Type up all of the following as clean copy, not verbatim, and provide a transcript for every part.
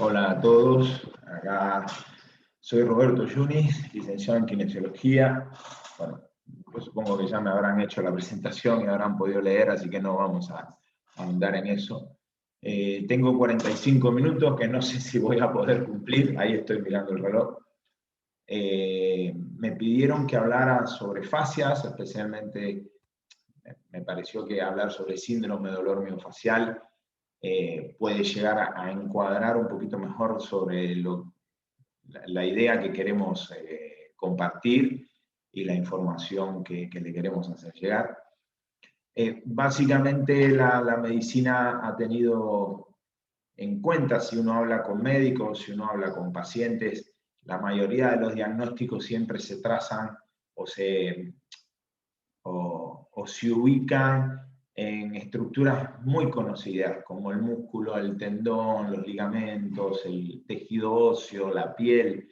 Hola a todos, acá soy Roberto Yunis, licenciado en Kinesiología. Bueno, pues supongo que ya me habrán hecho la presentación y habrán podido leer, así que no vamos a ahondar en eso. Tengo 45 minutos que no sé si voy a poder cumplir, ahí estoy mirando el reloj. Me pidieron que hablara sobre fascias, especialmente me pareció que hablar sobre síndrome de dolor miofascial puede llegar a encuadrar un poquito mejor sobre la idea que queremos compartir y la información que le queremos hacer llegar. Básicamente la medicina ha tenido en cuenta, si uno habla con médicos, si uno habla con pacientes, la mayoría de los diagnósticos siempre se trazan o se ubican en estructuras muy conocidas, como el músculo, el tendón, los ligamentos, el tejido óseo, la piel.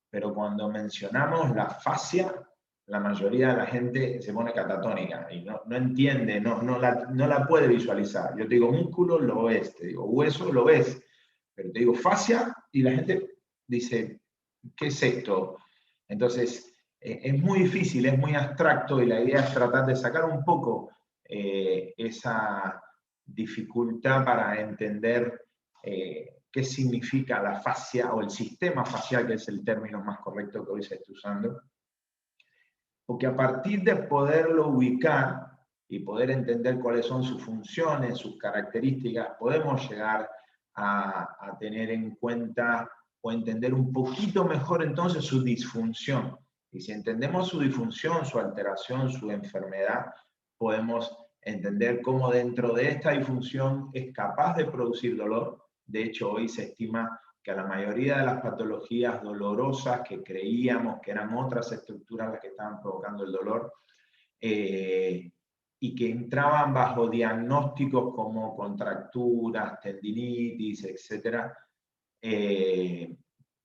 Pero cuando mencionamos la fascia, la mayoría de la gente se pone catatónica y no entiende, no la puede visualizar. Yo te digo músculo, lo ves, te digo hueso, lo ves, pero te digo fascia y la gente dice, ¿qué es esto? Entonces, es muy difícil, es muy abstracto y la idea es tratar de sacar un poco esa dificultad para entender qué significa la fascia o el sistema facial, que es el término más correcto que hoy se está usando. Porque a partir de poderlo ubicar y poder entender cuáles son sus funciones, sus características, podemos llegar a tener en cuenta o entender un poquito mejor entonces su disfunción. Y si entendemos su disfunción, su alteración, su enfermedad, podemos entender cómo dentro de esta disfunción es capaz de producir dolor. De hecho, hoy se estima que a la mayoría de las patologías dolorosas que creíamos que eran otras estructuras las que estaban provocando el dolor, y que entraban bajo diagnósticos como contracturas, tendinitis, etc.,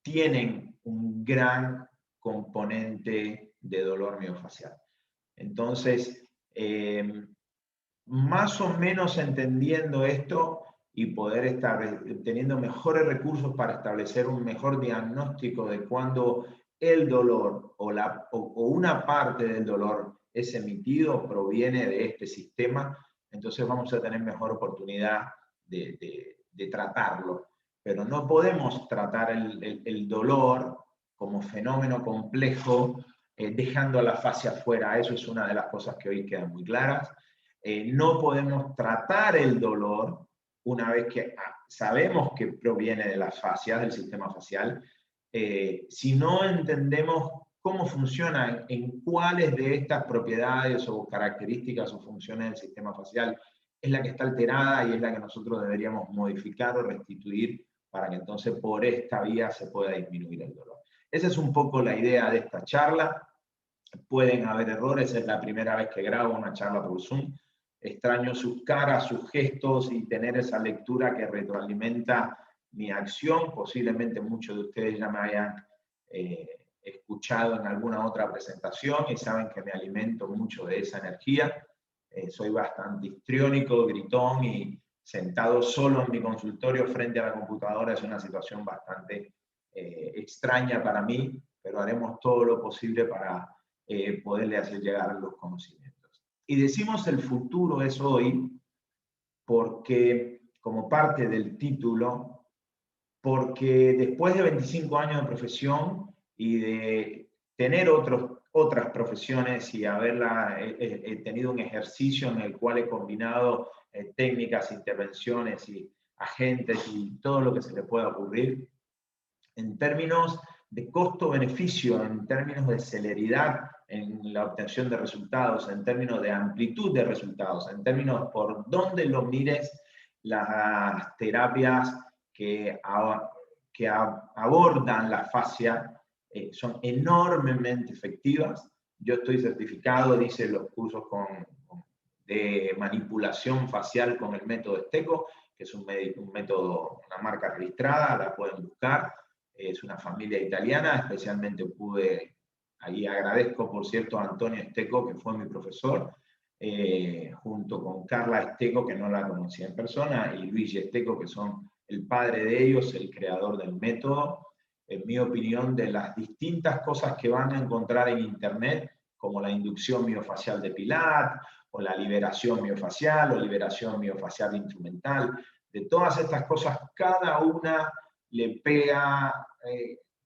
tienen un gran componente de dolor miofascial. Entonces, más o menos entendiendo esto y poder estar teniendo mejores recursos para establecer un mejor diagnóstico de cuando el dolor o una parte del dolor es emitido, proviene de este sistema, entonces vamos a tener mejor oportunidad de tratarlo. Pero no podemos tratar el dolor como fenómeno complejo dejando a la fascia afuera. Eso es una de las cosas que hoy quedan muy claras. No podemos tratar el dolor una vez que sabemos que proviene de las fascias, del sistema facial, si no entendemos cómo funciona, en cuáles de estas propiedades o características o funciones del sistema facial es la que está alterada y es la que nosotros deberíamos modificar o restituir para que entonces por esta vía se pueda disminuir el dolor. Esa es un poco la idea de esta charla. Pueden haber errores, es la primera vez que grabo una charla por Zoom. Extraño sus caras, sus gestos y tener esa lectura que retroalimenta mi acción. Posiblemente muchos de ustedes ya me hayan escuchado en alguna otra presentación y saben que me alimento mucho de esa energía. Soy bastante histriónico, gritón y sentado solo en mi consultorio frente a la computadora es una situación bastante extraña para mí, pero haremos todo lo posible para poderle hacer llegar los conocimientos. Y decimos el futuro es hoy porque, como parte del título, porque después de 25 años de profesión y de tener otras profesiones y haberla tenido un ejercicio en el cual he combinado técnicas, intervenciones y agentes y todo lo que se le pueda ocurrir, en términos de costo-beneficio, en términos de celeridad en la obtención de resultados, en términos de amplitud de resultados, en términos por dónde lo mires, las terapias que abordan la fascia son enormemente efectivas. Yo estoy certificado, dice los cursos de manipulación facial con el método Esteco, que es un método, una marca registrada, la pueden buscar. Es una familia italiana, especialmente ahí agradezco por cierto a Antonio Esteco, que fue mi profesor, junto con Carla Esteco, que no la conocía en persona, y Luigi Esteco, que son el padre de ellos, el creador del método. En mi opinión, de las distintas cosas que van a encontrar en Internet, como la inducción miofacial de Pilat, o la liberación miofacial, o liberación miofacial instrumental, de todas estas cosas, cada una le pega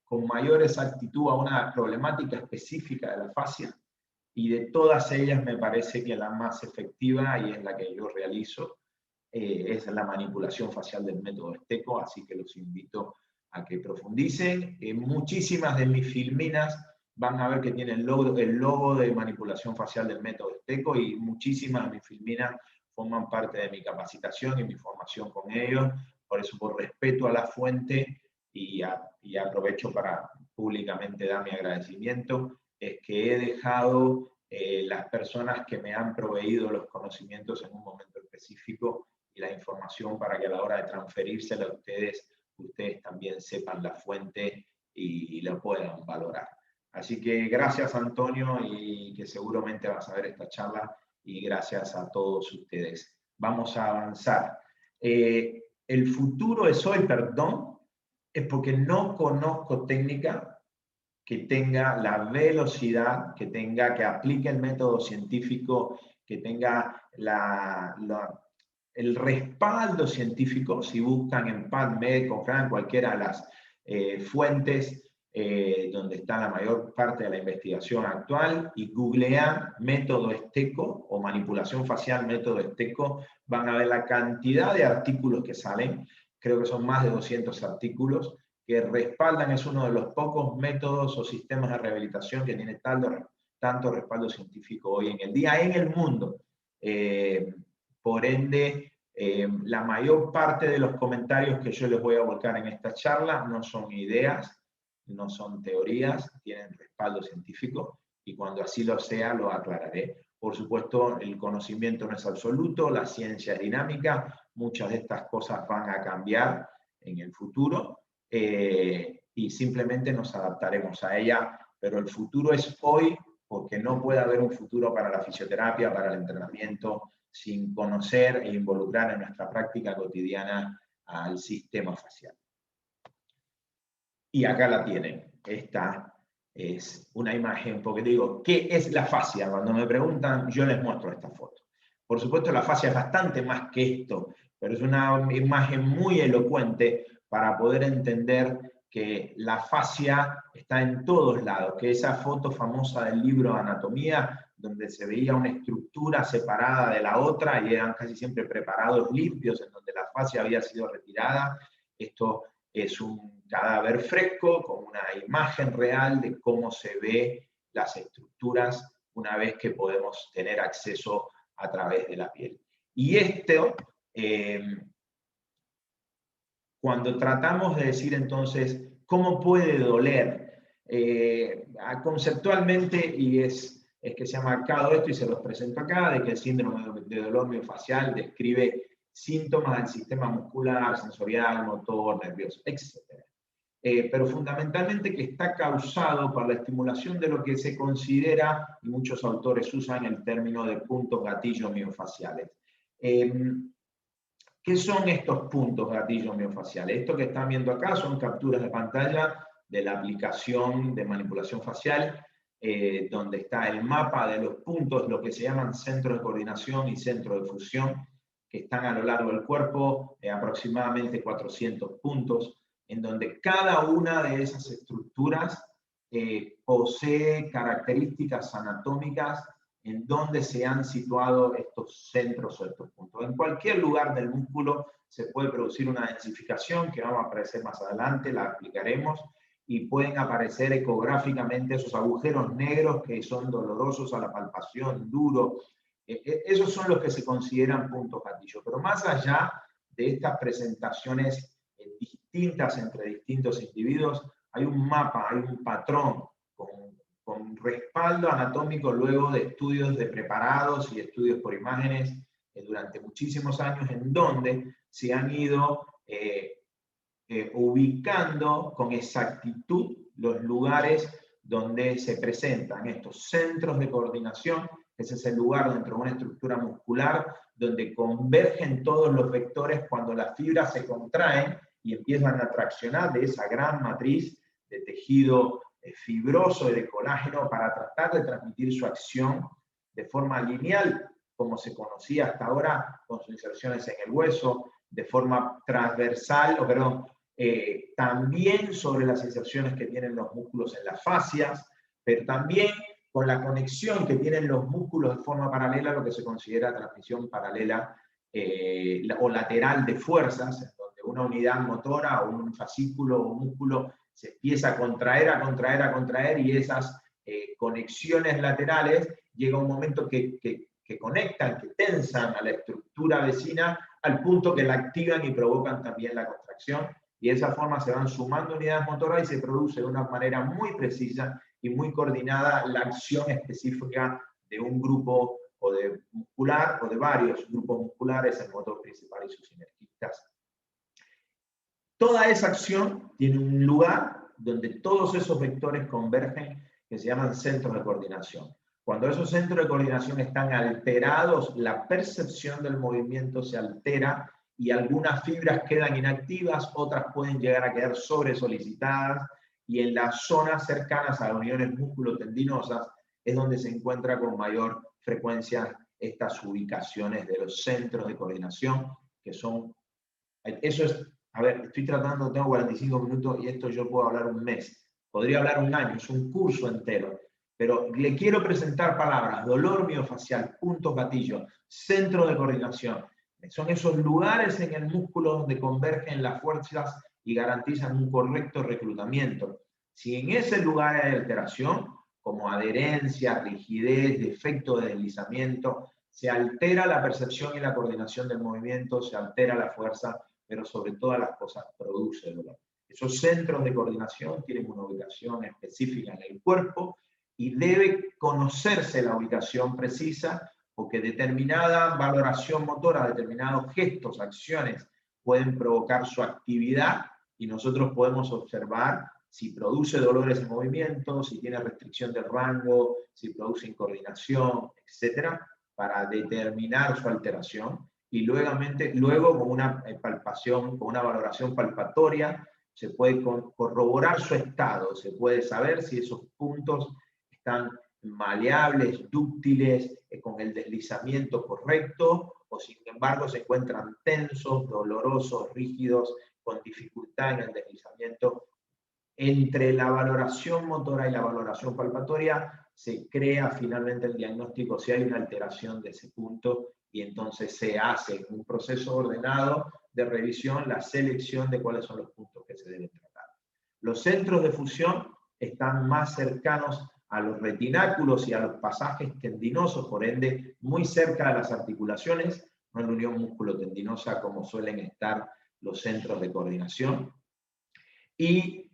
con mayor exactitud a una problemática específica de la fascia, y de todas ellas me parece que la más efectiva, y es la que yo realizo, es la manipulación facial del método Esteco, así que los invito a que profundicen. Muchísimas de mis filminas van a ver que tienen el logo de manipulación facial del método Esteco, y muchísimas de mis filminas forman parte de mi capacitación y mi formación con ellos. Por eso, por respeto a la fuente, y aprovecho para públicamente dar mi agradecimiento, es que he dejado las personas que me han proveído los conocimientos en un momento específico y la información, para que a la hora de transferírsela a ustedes también sepan la fuente y lo puedan valorar. Así que gracias, Antonio, y que seguramente vas a ver esta charla, y gracias a todos ustedes. Vamos a avanzar. El futuro es hoy, perdón, es porque no conozco técnica que tenga la velocidad, que aplique el método científico, que tenga el respaldo científico. Si buscan en PubMed, Cochrane, cualquiera de las fuentes donde está la mayor parte de la investigación actual, y googlean método Esteco o manipulación facial método Esteco, van a ver la cantidad de artículos que salen. Creo que son más de 200 artículos que respaldan. Es uno de los pocos métodos o sistemas de rehabilitación que tiene tanto respaldo científico hoy en el día en el mundo. Por ende, la mayor parte de los comentarios que yo les voy a volcar en esta charla no son ideas, no son teorías, tienen respaldo científico, y cuando así lo sea, lo aclararé. Por supuesto, el conocimiento no es absoluto, la ciencia es dinámica, muchas de estas cosas van a cambiar en el futuro, y simplemente nos adaptaremos a ella, pero el futuro es hoy, porque no puede haber un futuro para la fisioterapia, para el entrenamiento, sin conocer e involucrar en nuestra práctica cotidiana al sistema facial. Y acá la tienen. Esta es una imagen, porque digo, ¿qué es la fascia? Cuando me preguntan, yo les muestro esta foto. Por supuesto, la fascia es bastante más que esto, pero es una imagen muy elocuente para poder entender que la fascia está en todos lados, que esa foto famosa del libro de anatomía, donde se veía una estructura separada de la otra y eran casi siempre preparados limpios, en donde la fascia había sido retirada. Esto es un cadáver fresco con una imagen real de cómo se ve las estructuras una vez que podemos tener acceso a través de la piel. Y esto, cuando tratamos de decir entonces cómo puede doler, conceptualmente, y es que se ha marcado esto y se los presento acá, de que el síndrome de dolor miofacial describe síntomas del sistema muscular, sensorial, motor, nervioso, etc. Pero fundamentalmente que está causado por la estimulación de lo que se considera, y muchos autores usan el término de puntos gatillo miofaciales. ¿Qué son estos puntos gatillo miofaciales? Esto que están viendo acá son capturas de pantalla de la aplicación de manipulación facial, donde está el mapa de los puntos, lo que se llaman centros de coordinación y centro de fusión, que están a lo largo del cuerpo, aproximadamente 400 puntos, en donde cada una de esas estructuras posee características anatómicas en donde se han situado estos centros o estos puntos. En cualquier lugar del músculo se puede producir una densificación, que vamos a aparecer más adelante, la explicaremos, y pueden aparecer ecográficamente esos agujeros negros que son dolorosos a la palpación, duros. Esos son los que se consideran puntos gatillo. Pero más allá de estas presentaciones distintas entre distintos individuos, hay un mapa, hay un patrón con respaldo anatómico luego de estudios de preparados y estudios por imágenes durante muchísimos años, en donde se han ido ubicando con exactitud los lugares donde se presentan estos centros de coordinación, que ese es el lugar dentro de una estructura muscular donde convergen todos los vectores cuando las fibras se contraen y empiezan a traccionar de esa gran matriz de tejido fibroso y de colágeno para tratar de transmitir su acción de forma lineal, como se conocía hasta ahora, con sus inserciones en el hueso, de forma transversal, también sobre las inserciones que tienen los músculos en las fascias, pero también con la conexión que tienen los músculos de forma paralela, lo que se considera transmisión paralela o lateral de fuerzas, en donde una unidad motora o un fascículo o un músculo se empieza a contraer, y esas conexiones laterales llega un momento que conectan, que tensan a la estructura vecina al punto que la activan y provocan también la contracción, y de esa forma se van sumando unidades motoras y se produce de una manera muy precisa y muy coordinada la acción específica de un grupo o de muscular o de varios grupos musculares, el motor principal y sus sinergistas. Toda esa acción tiene un lugar donde todos esos vectores convergen, que se llaman centros de coordinación. Cuando esos centros de coordinación están alterados, la percepción del movimiento se altera y algunas fibras quedan inactivas, otras pueden llegar a quedar sobresolicitadas, y en las zonas cercanas a las uniones músculo-tendinosas es donde se encuentra con mayor frecuencia estas ubicaciones de los centros de coordinación, que son, eso es, a ver, estoy tratando, tengo 45 minutos y esto yo puedo hablar un mes, podría hablar un año, es un curso entero, pero le quiero presentar palabras: dolor miofacial, puntos gatillo, centro de coordinación. Son esos lugares en el músculo donde convergen las fuerzas y garantizan un correcto reclutamiento. Si en ese lugar hay alteración, como adherencia, rigidez, defecto de deslizamiento, se altera la percepción y la coordinación del movimiento, se altera la fuerza, pero sobre todas las cosas produce dolor. Esos centros de coordinación tienen una ubicación específica en el cuerpo y debe conocerse la ubicación precisa, porque determinada valoración motora, determinados gestos, acciones, pueden provocar su actividad y nosotros podemos observar si produce dolores en movimiento, si tiene restricción del rango, si produce incoordinación, etcétera, para determinar su alteración. Y luego con una palpación, con una valoración palpatoria, se puede corroborar su estado, se puede saber si esos puntos están maleables, dúctiles, con el deslizamiento correcto, o sin embargo se encuentran tensos, dolorosos, rígidos, con dificultad en el deslizamiento. Entre la valoración motora y la valoración palpatoria se crea finalmente el diagnóstico si hay una alteración de ese punto, y entonces se hace un proceso ordenado de revisión, la selección de cuáles son los puntos que se deben tratar. Los centros de fusión están más cercanos a los retináculos y a los pasajes tendinosos, por ende muy cerca de las articulaciones, no en la unión músculo-tendinosa como suelen estar los centros de coordinación. Y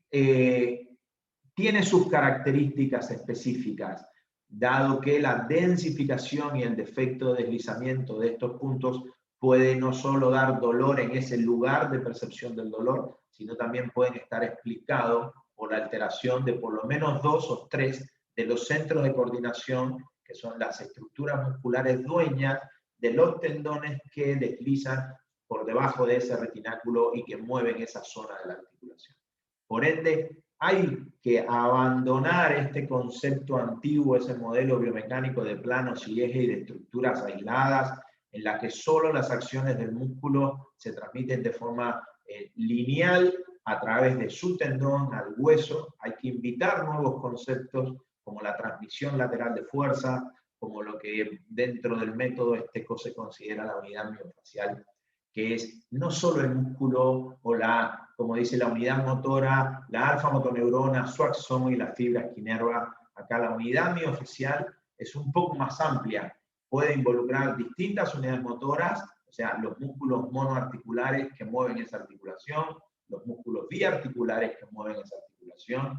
tiene sus características específicas, dado que la densificación y el defecto de deslizamiento de estos puntos puede no solo dar dolor en ese lugar de percepción del dolor, sino también pueden estar explicados por la alteración de por lo menos 2 o 3 de los centros de coordinación, que son las estructuras musculares dueñas de los tendones que deslizan por debajo de ese retináculo y que mueven esa zona de la articulación. Por ende, hay que abandonar este concepto antiguo, ese modelo biomecánico de planos y ejes y de estructuras aisladas, en la que solo las acciones del músculo se transmiten de forma lineal a través de su tendón al hueso. Hay que invitar nuevos conceptos como la transmisión lateral de fuerza, como lo que dentro del método Esteco se considera la unidad miofacial, que es no solo el músculo o la, como dice la unidad motora, la alfa motoneurona, su axono y la fibra esquinerva. Acá la unidad miofacial es un poco más amplia, puede involucrar distintas unidades motoras, o sea, los músculos monoarticulares que mueven esa articulación, los músculos biarticulares que mueven esa articulación,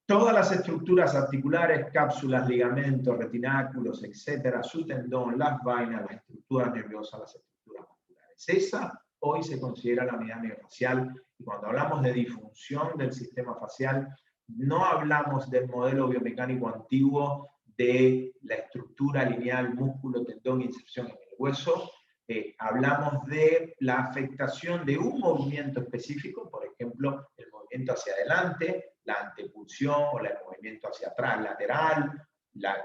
todas las estructuras articulares, cápsulas, ligamentos, retináculos, etcétera, su tendón, las vainas, las estructuras nerviosas, las estructuras musculares. Esa hoy se considera la unidad miofacial, y cuando hablamos de disfunción del sistema facial, no hablamos del modelo biomecánico antiguo de la estructura lineal músculo, tendón, inserción en el hueso. Hablamos de la afectación de un movimiento específico, por ejemplo, el movimiento hacia adelante, la antepulsión o el movimiento hacia atrás, lateral,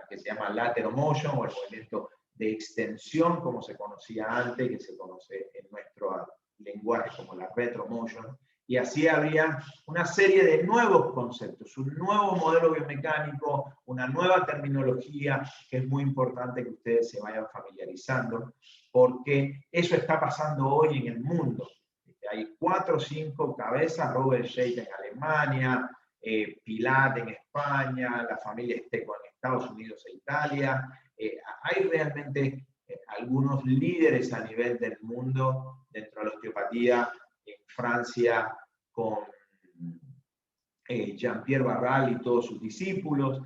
que se llama lateromotion, o el movimiento de extensión, como se conocía antes, que se conoce en nuestro lenguaje como la retromotion. Y así habría una serie de nuevos conceptos, un nuevo modelo biomecánico, una nueva terminología, que es muy importante que ustedes se vayan familiarizando, porque eso está pasando hoy en el mundo. Hay 4 o 5 cabezas, Robert Scheidt en Alemania, Pilat en España, la familia Esteco en Estados Unidos e Italia. Hay realmente algunos líderes a nivel del mundo dentro de la osteopatía, en Francia con Jean-Pierre Barral y todos sus discípulos.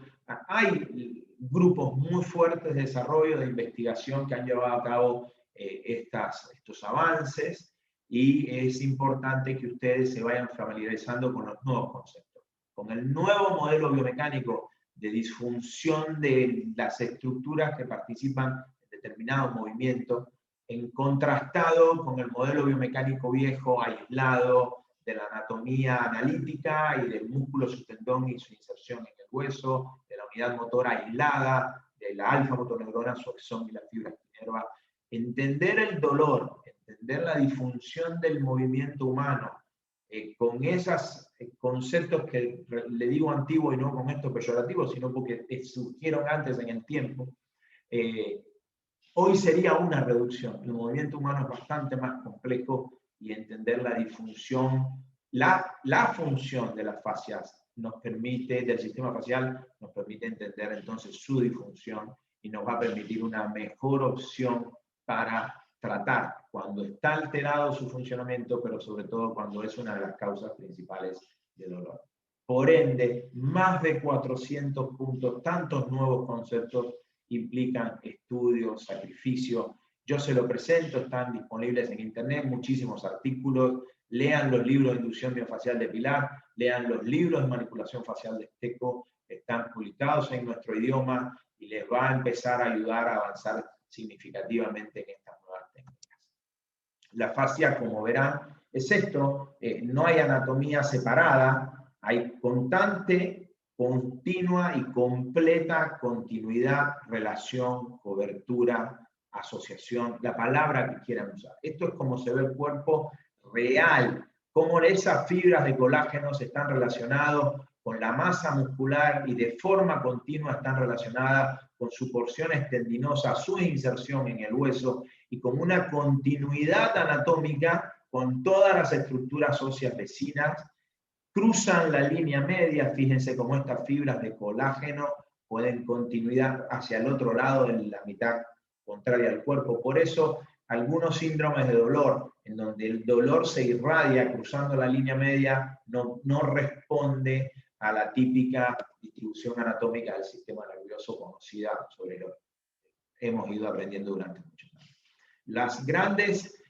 Hay grupos muy fuertes de desarrollo, de investigación que han llevado a cabo estos avances, y es importante que ustedes se vayan familiarizando con los nuevos conceptos. Con el nuevo modelo biomecánico de disfunción de las estructuras que participan en determinados movimientos, en contrastado con el modelo biomecánico viejo, aislado, de la anatomía analítica y del músculo, su tendón y su inserción en el hueso, de la unidad motora aislada, de la alfa-motoneurona, su axón y la fibra espinnerva. Entender el dolor, entender la disfunción del movimiento humano, con esos conceptos que le digo antiguos y no con esto peyorativo, sino porque surgieron antes en el tiempo, hoy sería una reducción. El movimiento humano es bastante más complejo, y entender la disfunción, la función de las fascias nos permite, del sistema facial, nos permite entender entonces su disfunción, y nos va a permitir una mejor opción para tratar cuando está alterado su funcionamiento, pero sobre todo cuando es una de las causas principales de dolor. Por ende, más de 400 puntos, tantos nuevos conceptos, implican estudios, sacrificio. Yo se lo presento, están disponibles en internet, muchísimos artículos. Lean los libros de inducción miofacial de Pilat, lean los libros de manipulación facial de Esteco, están publicados en nuestro idioma, y les va a empezar a ayudar a avanzar significativamente en estas nuevas técnicas. La fascia, como verán, es esto, no hay anatomía separada, hay constante, continua y completa continuidad, relación, cobertura, asociación, la palabra que quieran usar. Esto es como se ve el cuerpo real, cómo esas fibras de colágeno están relacionadas con la masa muscular y de forma continua están relacionadas con su porción tendinosa, su inserción en el hueso, y con una continuidad anatómica con todas las estructuras óseas vecinas. Cruzan la línea media, fíjense cómo estas fibras de colágeno pueden continuidad hacia el otro lado, en la mitad contraria al cuerpo. Por eso, algunos síndromes de dolor, en donde el dolor se irradia cruzando la línea media, no responde a la típica distribución anatómica del sistema nervioso conocida, sobre lo que hemos ido aprendiendo durante muchos años. Las grandes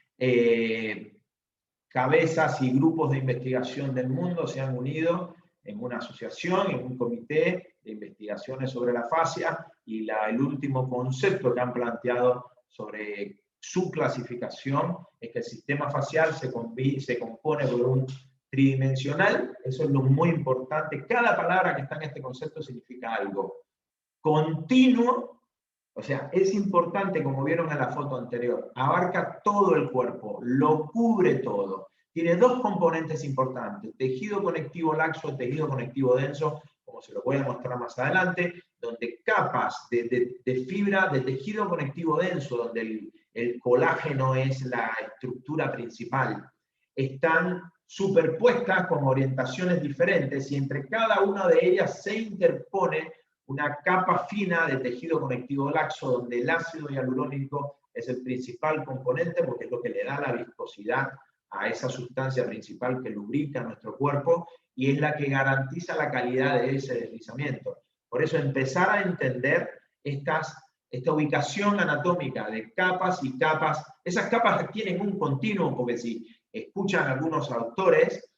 cabezas y grupos de investigación del mundo se han unido en una asociación, en un comité de investigaciones sobre la fascia, y el último concepto que han planteado sobre su clasificación es que el sistema facial se compone por un tridimensional. Eso es lo muy importante. Cada palabra que está en este concepto significa algo. Continuo, o sea, es importante, como vieron en la foto anterior, abarca todo el cuerpo, lo cubre todo. Tiene dos componentes importantes: tejido conectivo laxo, tejido conectivo denso, como se lo voy a mostrar más adelante, donde capas de fibra de tejido conectivo denso, donde el colágeno es la estructura principal, están superpuestas con orientaciones diferentes, y entre cada una de ellas se interpone una capa fina de tejido conectivo laxo, donde el ácido hialurónico es el principal componente, porque es lo que le da la viscosidad a esa sustancia principal que lubrica nuestro cuerpo, y es la que garantiza la calidad de ese deslizamiento. Por eso, empezar a entender esta ubicación anatómica de capas y capas. Esas capas tienen un continuo, porque si escuchan algunos autores,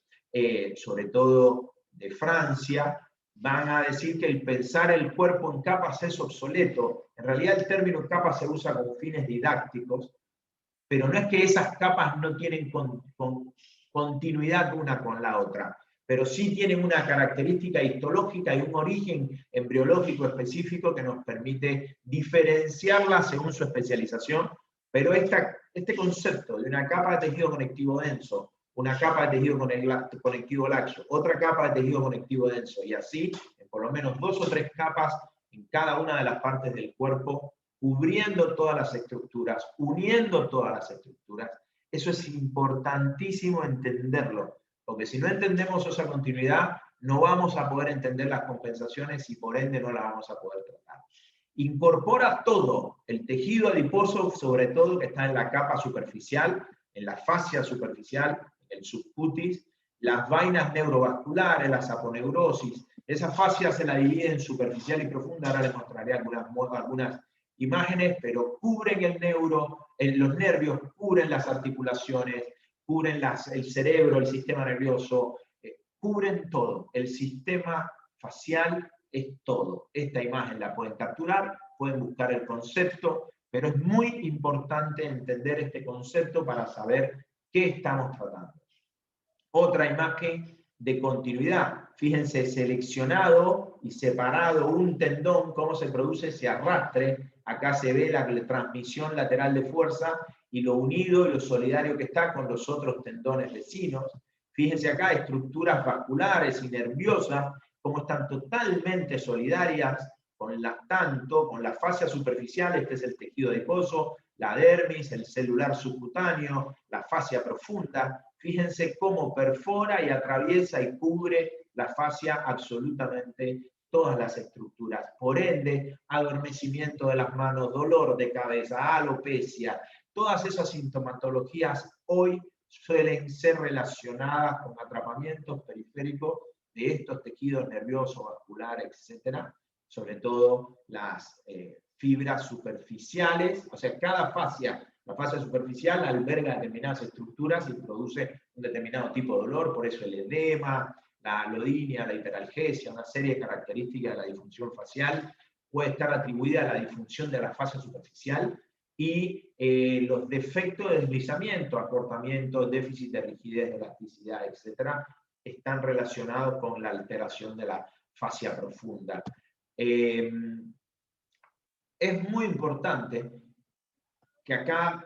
sobre todo de Francia, van a decir que el pensar el cuerpo en capas es obsoleto. En realidad el término capa se usa con fines didácticos, pero no es que esas capas no tienen continuidad una con la otra, pero sí tienen una característica histológica y un origen embriológico específico que nos permite diferenciarlas según su especialización, pero este concepto de una capa de tejido conectivo denso, una capa de tejido conectivo laxo, otra capa de tejido conectivo denso, y así, en por lo menos 2 o 3 capas en cada una de las partes del cuerpo, cubriendo todas las estructuras, uniendo todas las estructuras. Eso es importantísimo entenderlo, porque si no entendemos esa continuidad, no vamos a poder entender las compensaciones y por ende no las vamos a poder tratar. Incorpora todo, el tejido adiposo, sobre todo que está en la capa superficial, en la fascia superficial, en el subcutis, las vainas neurovasculares, la saponeurosis. Esa fascia se la divide en superficial y profunda. Ahora les mostraré algunas imágenes, pero cubren el los nervios, cubren las articulaciones, cubren el cerebro, el sistema nervioso, cubren todo. El sistema facial es todo. Esta imagen la pueden capturar, pueden buscar el concepto, pero es muy importante entender este concepto para saber qué estamos tratando. Otra imagen de continuidad. Fíjense, seleccionado y separado un tendón, cómo se produce ese arrastre. Acá se ve la transmisión lateral de fuerza y lo unido y lo solidario que está con los otros tendones vecinos. Fíjense acá, estructuras vasculares y nerviosas, cómo están totalmente solidarias tanto con las fascias superficiales, que es el tejido adiposo, la dermis, el celular subcutáneo, la fascia profunda. Fíjense cómo perfora y atraviesa y cubre la fascia absolutamente todas las estructuras. Por ende, adormecimiento de las manos, dolor de cabeza, alopecia, todas esas sintomatologías hoy suelen ser relacionadas con atrapamientos periféricos de estos tejidos nerviosos, vasculares, etcétera, sobre todo las fibras superficiales, o sea, cada fascia, la fascia superficial alberga determinadas estructuras y produce un determinado tipo de dolor, por eso el edema, la alodinia, la hiperalgesia, una serie de características de la disfunción facial puede estar atribuida a la disfunción de la fascia superficial y los defectos de deslizamiento, acortamiento, déficit de rigidez, de elasticidad, etcétera, están relacionados con la alteración de la fascia profunda. Es muy importante que acá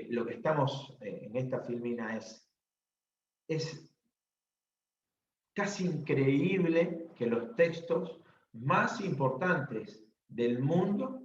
lo que estamos en esta filmina es casi increíble que los textos más importantes del mundo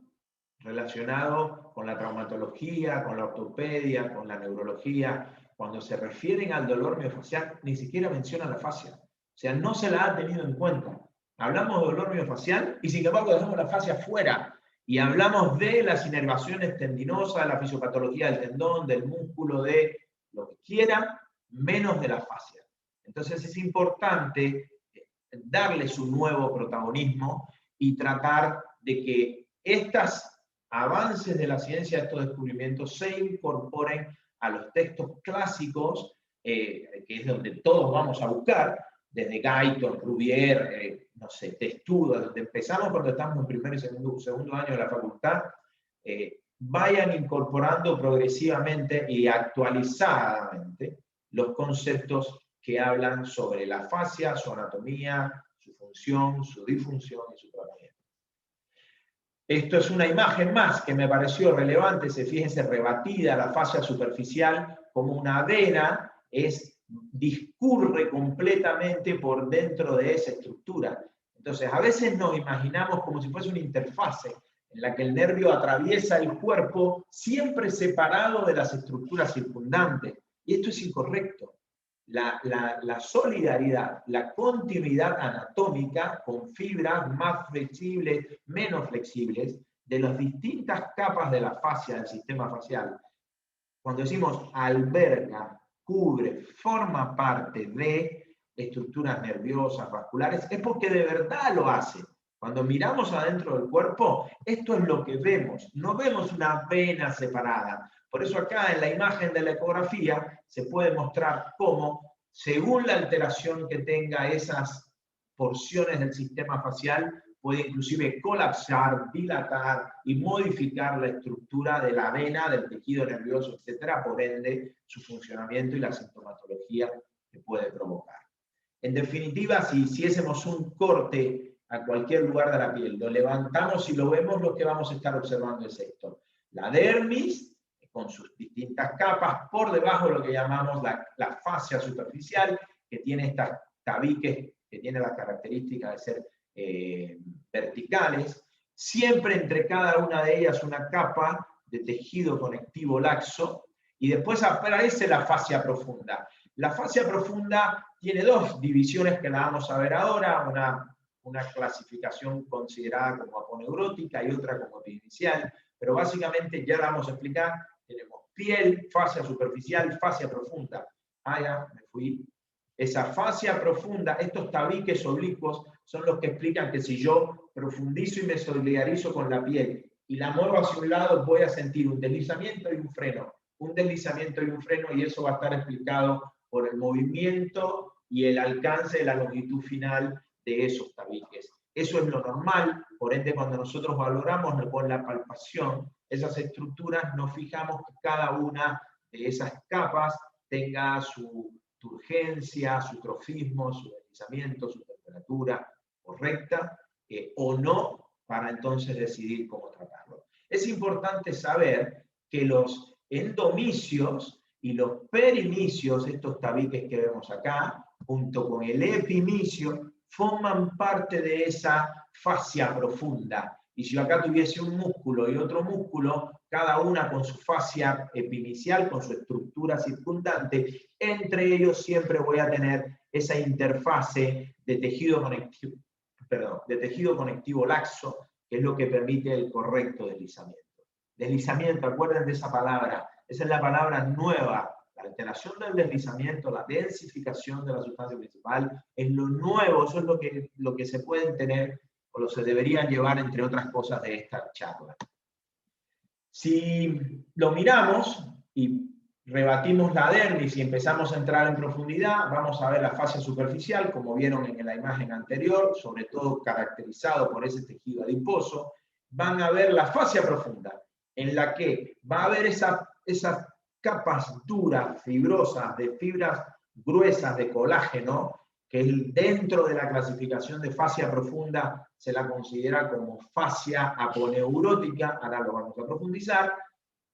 relacionados con la traumatología, con la ortopedia, con la neurología, cuando se refieren al dolor miofacial, ni siquiera mencionan la fascia. O sea, no se la ha tenido en cuenta. Hablamos de dolor miofacial y sin embargo dejamos la fascia fuera. Y hablamos de las inervaciones tendinosas, de la fisiopatología del tendón, del músculo, de lo que quiera, menos de la fascia. Entonces es importante darle su nuevo protagonismo y tratar de que estos avances de la ciencia, estos descubrimientos, se incorporen a los textos clásicos, que es donde todos vamos a buscar, desde Guyton, Rubier, no sé, Testudo, donde empezamos cuando estamos en primer y segundo año de la facultad, vayan incorporando progresivamente y actualizadamente los conceptos que hablan sobre la fascia, su anatomía, su función, su disfunción y su tratamiento. Esto es una imagen más que me pareció relevante, fíjense, rebatida la fascia superficial como una vena, discurre completamente por dentro de esa estructura. Entonces, a veces nos imaginamos como si fuese una interfase en la que el nervio atraviesa el cuerpo siempre separado de las estructuras circundantes. Y esto es incorrecto. La solidaridad, la continuidad anatómica con fibras más flexibles, menos flexibles, de las distintas capas de la fascia del sistema facial. Cuando decimos alberga, cubre, forma parte de estructuras nerviosas, vasculares, es porque de verdad lo hace. Cuando miramos adentro del cuerpo, esto es lo que vemos. No vemos una vena separada. Por eso acá en la imagen de la ecografía se puede mostrar cómo, según la alteración que tenga esas porciones del sistema facial, puede inclusive colapsar, dilatar y modificar la estructura de la vena, del tejido nervioso, etcétera, por ende, su funcionamiento y la sintomatología que puede provocar. En definitiva, si hiciésemos un corte a cualquier lugar de la piel, lo levantamos y lo vemos, lo que vamos a estar observando es esto. La dermis, con sus distintas capas, por debajo de lo que llamamos la fascia superficial, que tiene estas tabiques, que tiene la característica de ser verticales, siempre entre cada una de ellas una capa de tejido conectivo laxo, y después aparece la fascia profunda. La fascia profunda tiene dos divisiones que la vamos a ver ahora, una clasificación considerada como aponeurótica y otra como epinicial, pero básicamente ya la vamos a explicar. Tenemos piel, fascia superficial, fascia profunda. Ah, ya, me fui. Esa fascia profunda, estos tabiques oblicuos, son los que explican que si yo profundizo y me solidarizo con la piel y la muevo hacia un lado, voy a sentir un deslizamiento y un freno. Un deslizamiento y un freno, y eso va a estar explicado por el movimiento y el alcance de la longitud final de esos tabiques. Eso es lo normal, por ende cuando nosotros valoramos con la palpación esas estructuras, nos fijamos que cada una de esas capas tenga su turgencia, su trofismo, su deslizamiento, su temperatura correcta o no, para entonces decidir cómo tratarlo. Es importante saber que los endomicios y los perimicios, estos tabiques que vemos acá, junto con el epimicio, forman parte de esa fascia profunda. Y si yo acá tuviese un músculo y otro músculo, cada una con su fascia epimicial, con su estructura circundante, entre ellos siempre voy a tener esa interfase de tejido conectivo laxo, que es lo que permite el correcto deslizamiento. Deslizamiento, acuérdense de esa palabra, esa es la palabra nueva. La alteración del deslizamiento, la densificación de la sustancia principal, es lo nuevo, eso es lo que se pueden tener o lo se deberían llevar, entre otras cosas, de esta charla. Si lo miramos y rebatimos la dermis y empezamos a entrar en profundidad, vamos a ver la fascia superficial, como vieron en la imagen anterior, sobre todo caracterizado por ese tejido adiposo. Van a ver la fascia profunda, en la que va a haber esas capas duras, fibrosas, de fibras gruesas de colágeno, que dentro de la clasificación de fascia profunda se la considera como fascia aponeurótica, ahora lo vamos a profundizar,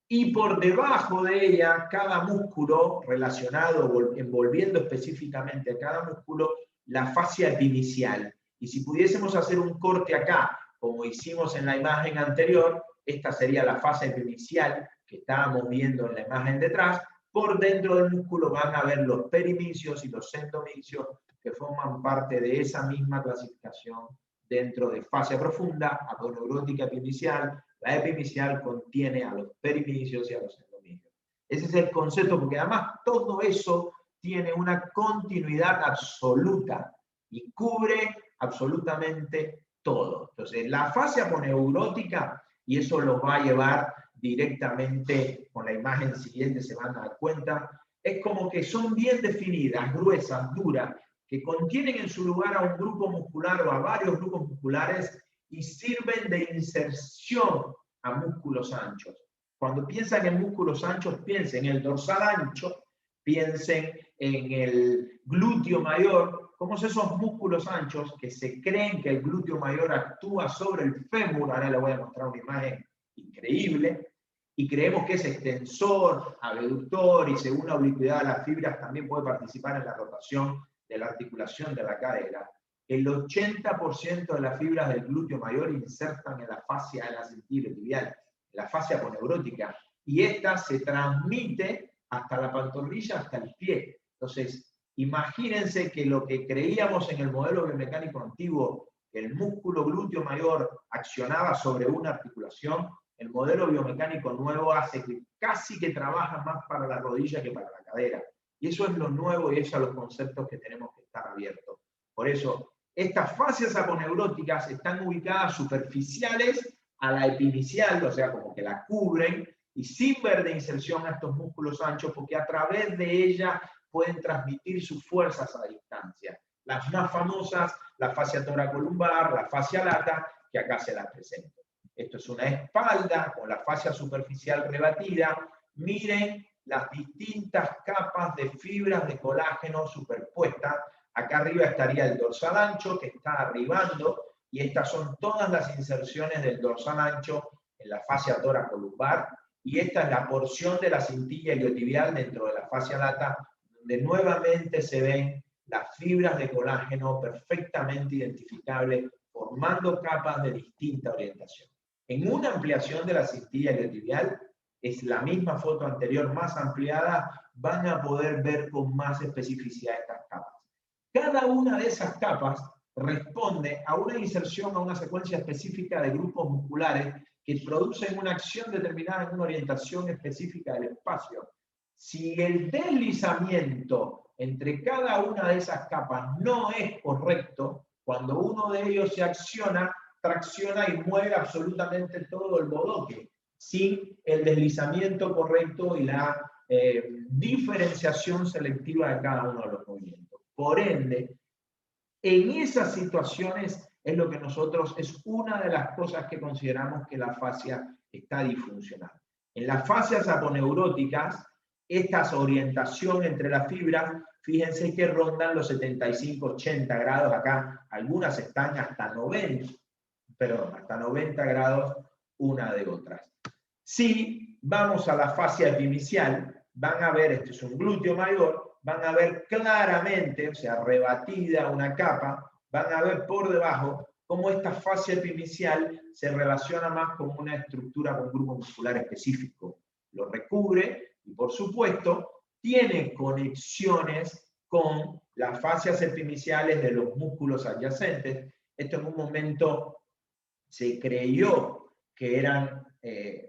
y por debajo de ella, cada músculo relacionado, envolviendo específicamente a cada músculo, la fascia epimicial. Y si pudiésemos hacer un corte acá, como hicimos en la imagen anterior, esta sería la fascia epimicial que estábamos viendo en la imagen detrás. Por dentro del músculo van a ver los perimicios y los endomicios, que forman parte de esa misma clasificación dentro de fascia profunda, aponeurótica epimicial. La epimicial contiene a los perimicios y a los endomicios. Ese es el concepto, porque además todo eso tiene una continuidad absoluta y cubre absolutamente todo. Entonces, la fascia aponeurótica, y eso los va a llevar directamente con la imagen siguiente, se van a dar cuenta, es como que son bien definidas, gruesas, duras, que contienen en su lugar a un grupo muscular o a varios grupos musculares y sirven de inserción a músculos anchos. Cuando piensan en músculos anchos, piensen en el dorsal ancho, piensen en el glúteo mayor, como esos músculos anchos que se creen que el glúteo mayor actúa sobre el fémur. Ahora les voy a mostrar una imagen increíble, y creemos que es extensor, abductor, y según la oblicuidad de las fibras también puede participar en la rotación de la articulación de la cadera. El 80% de las fibras del glúteo mayor insertan en la fascia de la cintura tibial, la fascia aponeurótica, y esta se transmite hasta la pantorrilla, hasta el pie. Entonces, imagínense que lo que creíamos en el modelo biomecánico antiguo, que el músculo glúteo mayor accionaba sobre una articulación, el modelo biomecánico nuevo hace que casi que trabaja más para la rodilla que para la cadera. Y eso es lo nuevo y esos son los conceptos que tenemos que estar abiertos. Por eso, estas fascias aponeuróticas están ubicadas superficiales a la epimicial, o sea, como que la cubren, y sin ver de inserción a estos músculos anchos, porque a través de ella pueden transmitir sus fuerzas a la distancia. Las más famosas, la fascia toracolumbar, la fascia lata, que acá se las presento. Esto es una espalda con la fascia superficial rebatida. Miren las distintas capas de fibras de colágeno superpuestas. Acá arriba estaría el dorsal ancho que está arribando y estas son todas las inserciones del dorsal ancho en la fascia toracolumbar y esta es la porción de la cintilla iliotibial dentro de la fascia lata donde nuevamente se ven las fibras de colágeno perfectamente identificables formando capas de distinta orientación. En una ampliación de la cintilla iliotibial, es la misma foto anterior más ampliada, van a poder ver con más especificidad estas capas. Cada una de esas capas responde a una inserción a una secuencia específica de grupos musculares que producen una acción determinada en una orientación específica del espacio. Si el deslizamiento entre cada una de esas capas no es correcto, cuando uno de ellos se acciona, tracciona y mueve absolutamente todo el bodoque, sin el deslizamiento correcto y la diferenciación selectiva de cada uno de los movimientos. Por ende, en esas situaciones es lo que nosotros, es una de las cosas que consideramos que la fascia está disfuncional. En las fascias aponeuróticas, esta orientación entre las fibras, fíjense que rondan los 75-80 grados acá, algunas están hasta 90 grados una de otras. Si vamos a la fascia epimicial, van a ver, este es un glúteo mayor, van a ver claramente, o sea, rebatida una capa, van a ver por debajo cómo esta fascia epimicial se relaciona más con una estructura, con un grupo muscular específico. Lo recubre y, por supuesto, tiene conexiones con las fascias epimiciales de los músculos adyacentes. Esto en un momento se creyó que eran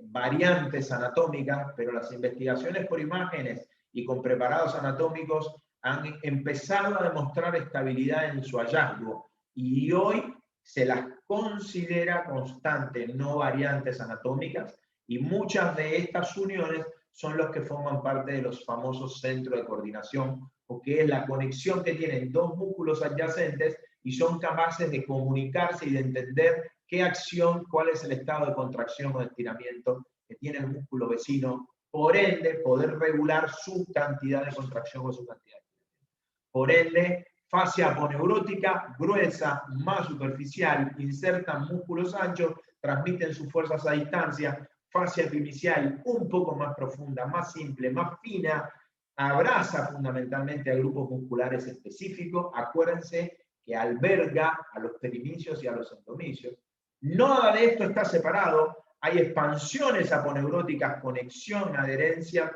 variantes anatómicas, pero las investigaciones por imágenes y con preparados anatómicos han empezado a demostrar estabilidad en su hallazgo y hoy se las considera constantes, no variantes anatómicas, y muchas de estas uniones son los que forman parte de los famosos centros de coordinación, porque es la conexión que tienen dos músculos adyacentes y son capaces de comunicarse y de entender qué acción, cuál es el estado de contracción o de estiramiento que tiene el músculo vecino, por ende poder regular su cantidad de contracción o su cantidad de estiramiento. Por ende, fascia aponeurótica gruesa, más superficial, insertan músculos anchos, transmiten sus fuerzas a distancia. Fascia epimicial un poco más profunda, más simple, más fina, abraza fundamentalmente a grupos musculares específicos. Acuérdense que alberga a los perimicios y a los endomicios. Nada de esto está separado. Hay expansiones aponeuróticas, conexión, adherencia,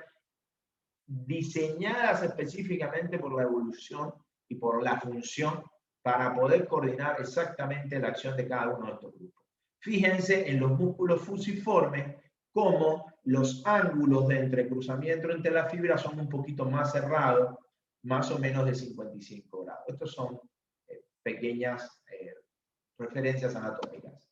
diseñadas específicamente por la evolución y por la función para poder coordinar exactamente la acción de cada uno de estos grupos. Fíjense en los músculos fusiformes cómo los ángulos de entrecruzamiento entre las fibras son un poquito más cerrados, más o menos de 55 grados. Estos son pequeñas referencias anatómicas.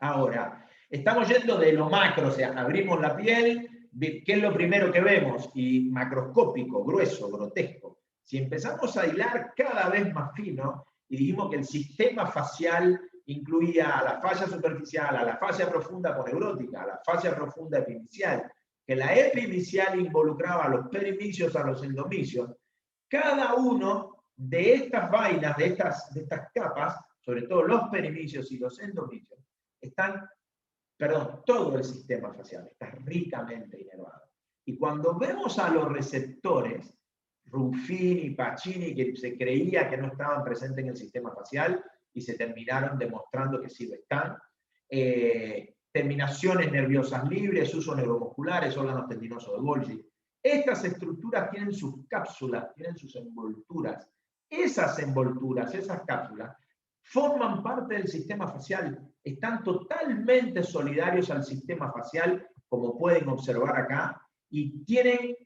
Ahora, estamos yendo de lo macro, o sea, abrimos la piel, ¿qué es lo primero que vemos? Y macroscópico, grueso, grotesco. Si empezamos a hilar cada vez más fino, y dijimos que el sistema facial incluía a la fascia superficial, a la fascia profunda aponeurótica, a la fascia profunda epimicial, que la epimicial involucraba a los perimicios, a los endomicios, cada uno de estas vainas, de estas capas, sobre todo los perimicios y los endomicios, todo el sistema facial está ricamente inervado. Y cuando vemos a los receptores, Ruffini, Pacini, que se creía que no estaban presentes en el sistema facial y se terminaron demostrando que sí lo están, terminaciones nerviosas libres, usos neuromusculares, órganos tendinosos de Golgi. Estas estructuras tienen sus cápsulas, tienen sus envolturas. Esas envolturas, esas cápsulas, forman parte del sistema facial, están totalmente solidarios al sistema facial, como pueden observar acá, y tienen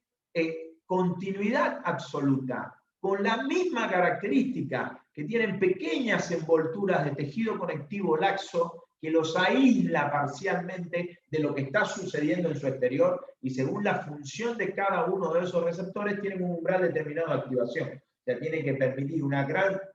continuidad absoluta, con la misma característica, que tienen pequeñas envolturas de tejido conectivo laxo que los aísla parcialmente de lo que está sucediendo en su exterior, y según la función de cada uno de esos receptores tienen un umbral determinado de activación. O sea, tiene que permitir una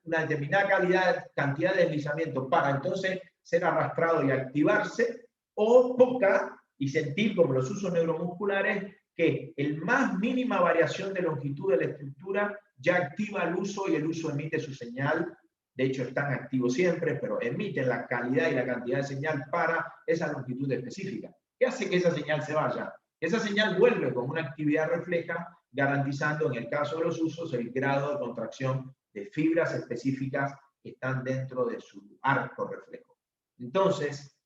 determinada cantidad de deslizamiento para entonces ser arrastrado y activarse, o poca, y sentir como los usos neuromusculares que el más mínima variación de longitud de la estructura ya activa el uso y el uso emite su señal. De hecho, están activos siempre, pero emiten la calidad y la cantidad de señal para esa longitud específica. ¿Qué hace que esa señal se vaya? Esa señal vuelve con una actividad refleja, garantizando en el caso de los usos el grado de contracción de fibras específicas que están dentro de su arco reflejo. Entonces,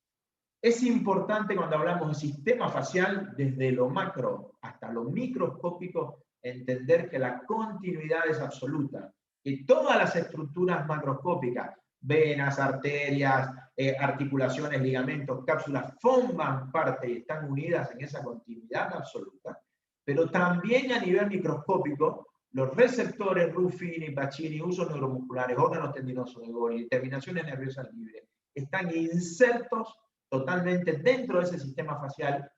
es importante cuando hablamos de sistema facial, desde lo macro hasta lo microscópico, entender que la continuidad es absoluta, que todas las estructuras macroscópicas, venas, arterias, articulaciones, ligamentos, cápsulas, forman parte y están unidas en esa continuidad absoluta, pero también a nivel microscópico, los receptores Ruffini, Pacini, usos neuromusculares, órganos tendinosos de Golgi, terminaciones nerviosas libres, están insertos totalmente dentro de ese sistema facial,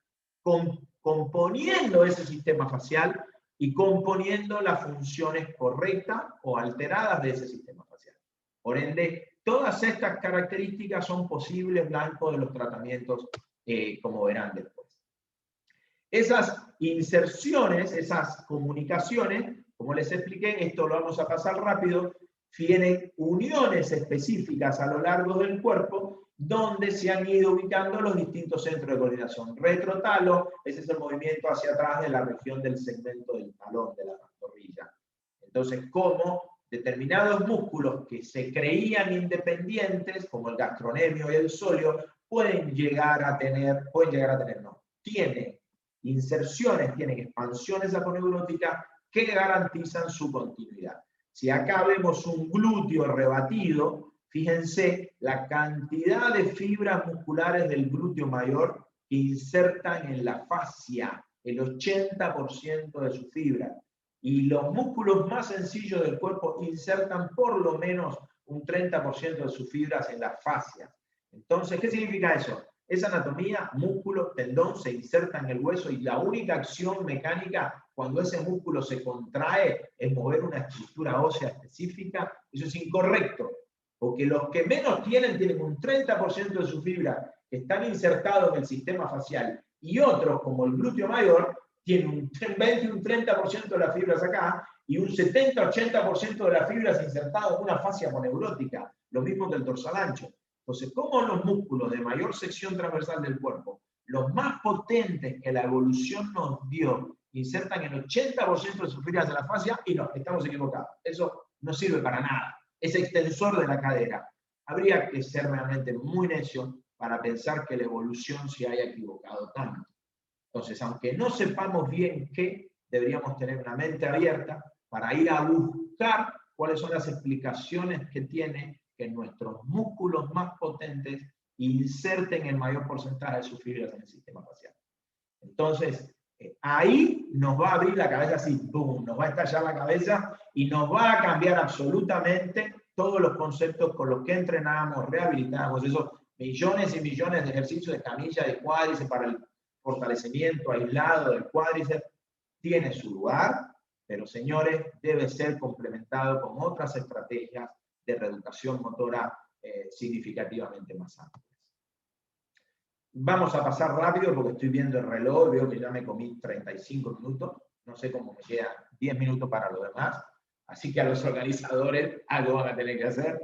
componiendo ese sistema facial y componiendo las funciones correctas o alteradas de ese sistema facial. Por ende, todas estas características son posibles blanco de los tratamientos, como verán después. Esas inserciones, esas comunicaciones, como les expliqué, esto lo vamos a pasar rápido, tienen uniones específicas a lo largo del cuerpo donde se han ido ubicando los distintos centros de coordinación. Retrotalo, ese es el movimiento hacia atrás de la región del segmento del talón, de la pantorrilla. Entonces, como determinados músculos que se creían independientes, como el gastrocnemio y el sóleo, tienen inserciones, tienen expansiones aponeuróticas que garantizan su continuidad. Si acá vemos un glúteo rebatido, fíjense la cantidad de fibras musculares del glúteo mayor que insertan en la fascia, el 80% de su fibra. Y los músculos más sencillos del cuerpo insertan por lo menos un 30% de sus fibras en la fascia. Entonces, ¿qué significa eso? Esa anatomía, músculo, tendón, se inserta en el hueso y la única acción mecánica cuando ese músculo se contrae es mover una estructura ósea específica. Eso es incorrecto, porque los que menos tienen un 30% de su fibra que están insertados en el sistema facial y otros, como el glúteo mayor, tienen un 20 y un 30% de las fibras acá y un 70-80% de las fibras insertadas en una fascia aponeurótica, lo mismo que el dorsal ancho. Entonces, ¿cómo los músculos de mayor sección transversal del cuerpo, los más potentes que la evolución nos dio, insertan el 80% de sus fibras de la fascia? Y no, estamos equivocados. Eso no sirve para nada. Es extensor de la cadera. Habría que ser realmente muy necio para pensar que la evolución se haya equivocado tanto. Entonces, aunque no sepamos bien qué, deberíamos tener una mente abierta para ir a buscar cuáles son las explicaciones que tiene que nuestros músculos más potentes inserten el mayor porcentaje de sus fibras en el sistema facial. Entonces, ahí nos va a abrir la cabeza así, ¡boom! Nos va a estallar la cabeza y nos va a cambiar absolutamente todos los conceptos con los que entrenamos, rehabilitamos, esos millones y millones de ejercicios de camilla, de cuádriceps para el fortalecimiento aislado del cuádriceps, tiene su lugar, pero señores, debe ser complementado con otras estrategias de reeducación motora significativamente más amplias. Vamos a pasar rápido porque estoy viendo el reloj, veo que ya me comí 35 minutos, no sé cómo me quedan 10 minutos para lo demás, así que a los organizadores algo van a tener que hacer.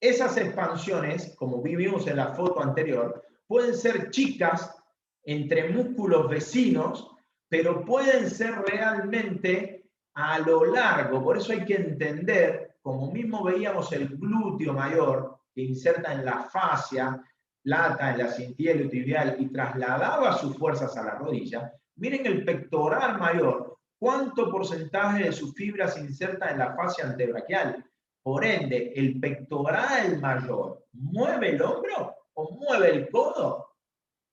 Esas expansiones, como vimos en la foto anterior, pueden ser chicas entre músculos vecinos, pero pueden ser realmente a lo largo. Por eso hay que entender, como mismo veíamos el glúteo mayor, que inserta en la fascia, lata, en la cintilla iliotibial y trasladaba sus fuerzas a la rodilla. Miren el pectoral mayor, cuánto porcentaje de sus fibras se inserta en la fascia antebraquial. Por ende, el pectoral mayor, ¿mueve el hombro o mueve el codo?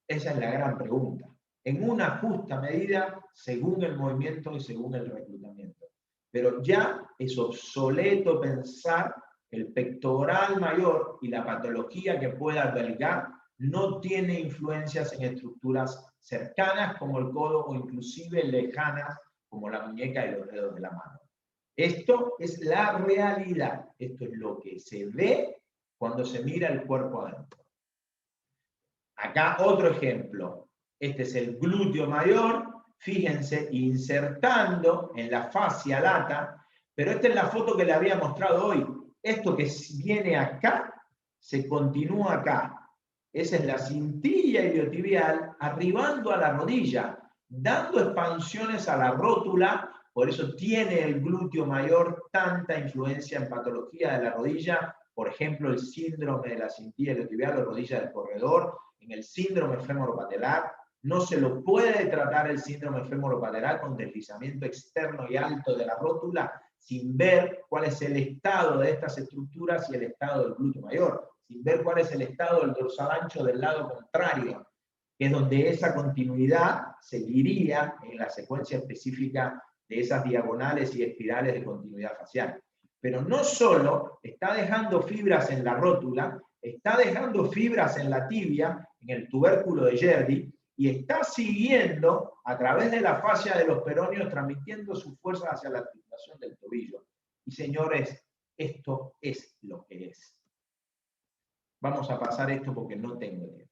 Esa es la gran pregunta. En una justa medida, según el movimiento y según el reclutamiento. Pero ya es obsoleto pensar el pectoral mayor y la patología que pueda albergar no tiene influencias en estructuras cercanas como el codo o inclusive lejanas como la muñeca y los dedos de la mano. Esto es la realidad. Esto es lo que se ve cuando se mira el cuerpo adentro. Acá otro ejemplo. Este es el glúteo mayor. Fíjense, insertando en la fascia lata. Pero esta es la foto que le había mostrado hoy. Esto que viene acá, se continúa acá. Esa es la cintilla iliotibial arribando a la rodilla, dando expansiones a la rótula. Por eso tiene el glúteo mayor tanta influencia en patología de la rodilla. Por ejemplo, el síndrome de la cintilla iliotibial o rodilla del corredor. En el síndrome femoropatelar no se lo puede tratar el síndrome femoropatelar con deslizamiento externo y alto de la rótula sin ver cuál es el estado de estas estructuras y el estado del glúteo mayor, sin ver cuál es el estado del dorsal ancho del lado contrario, que es donde esa continuidad seguiría en la secuencia específica de esas diagonales y espirales de continuidad facial. Pero no solo está dejando fibras en la rótula, está dejando fibras en la tibia, en el tubérculo de Gerdy, y está siguiendo a través de la fascia de los peroneos, transmitiendo su fuerza hacia la articulación del tobillo. Y señores, esto es lo que es. Vamos a pasar esto porque no tengo tiempo.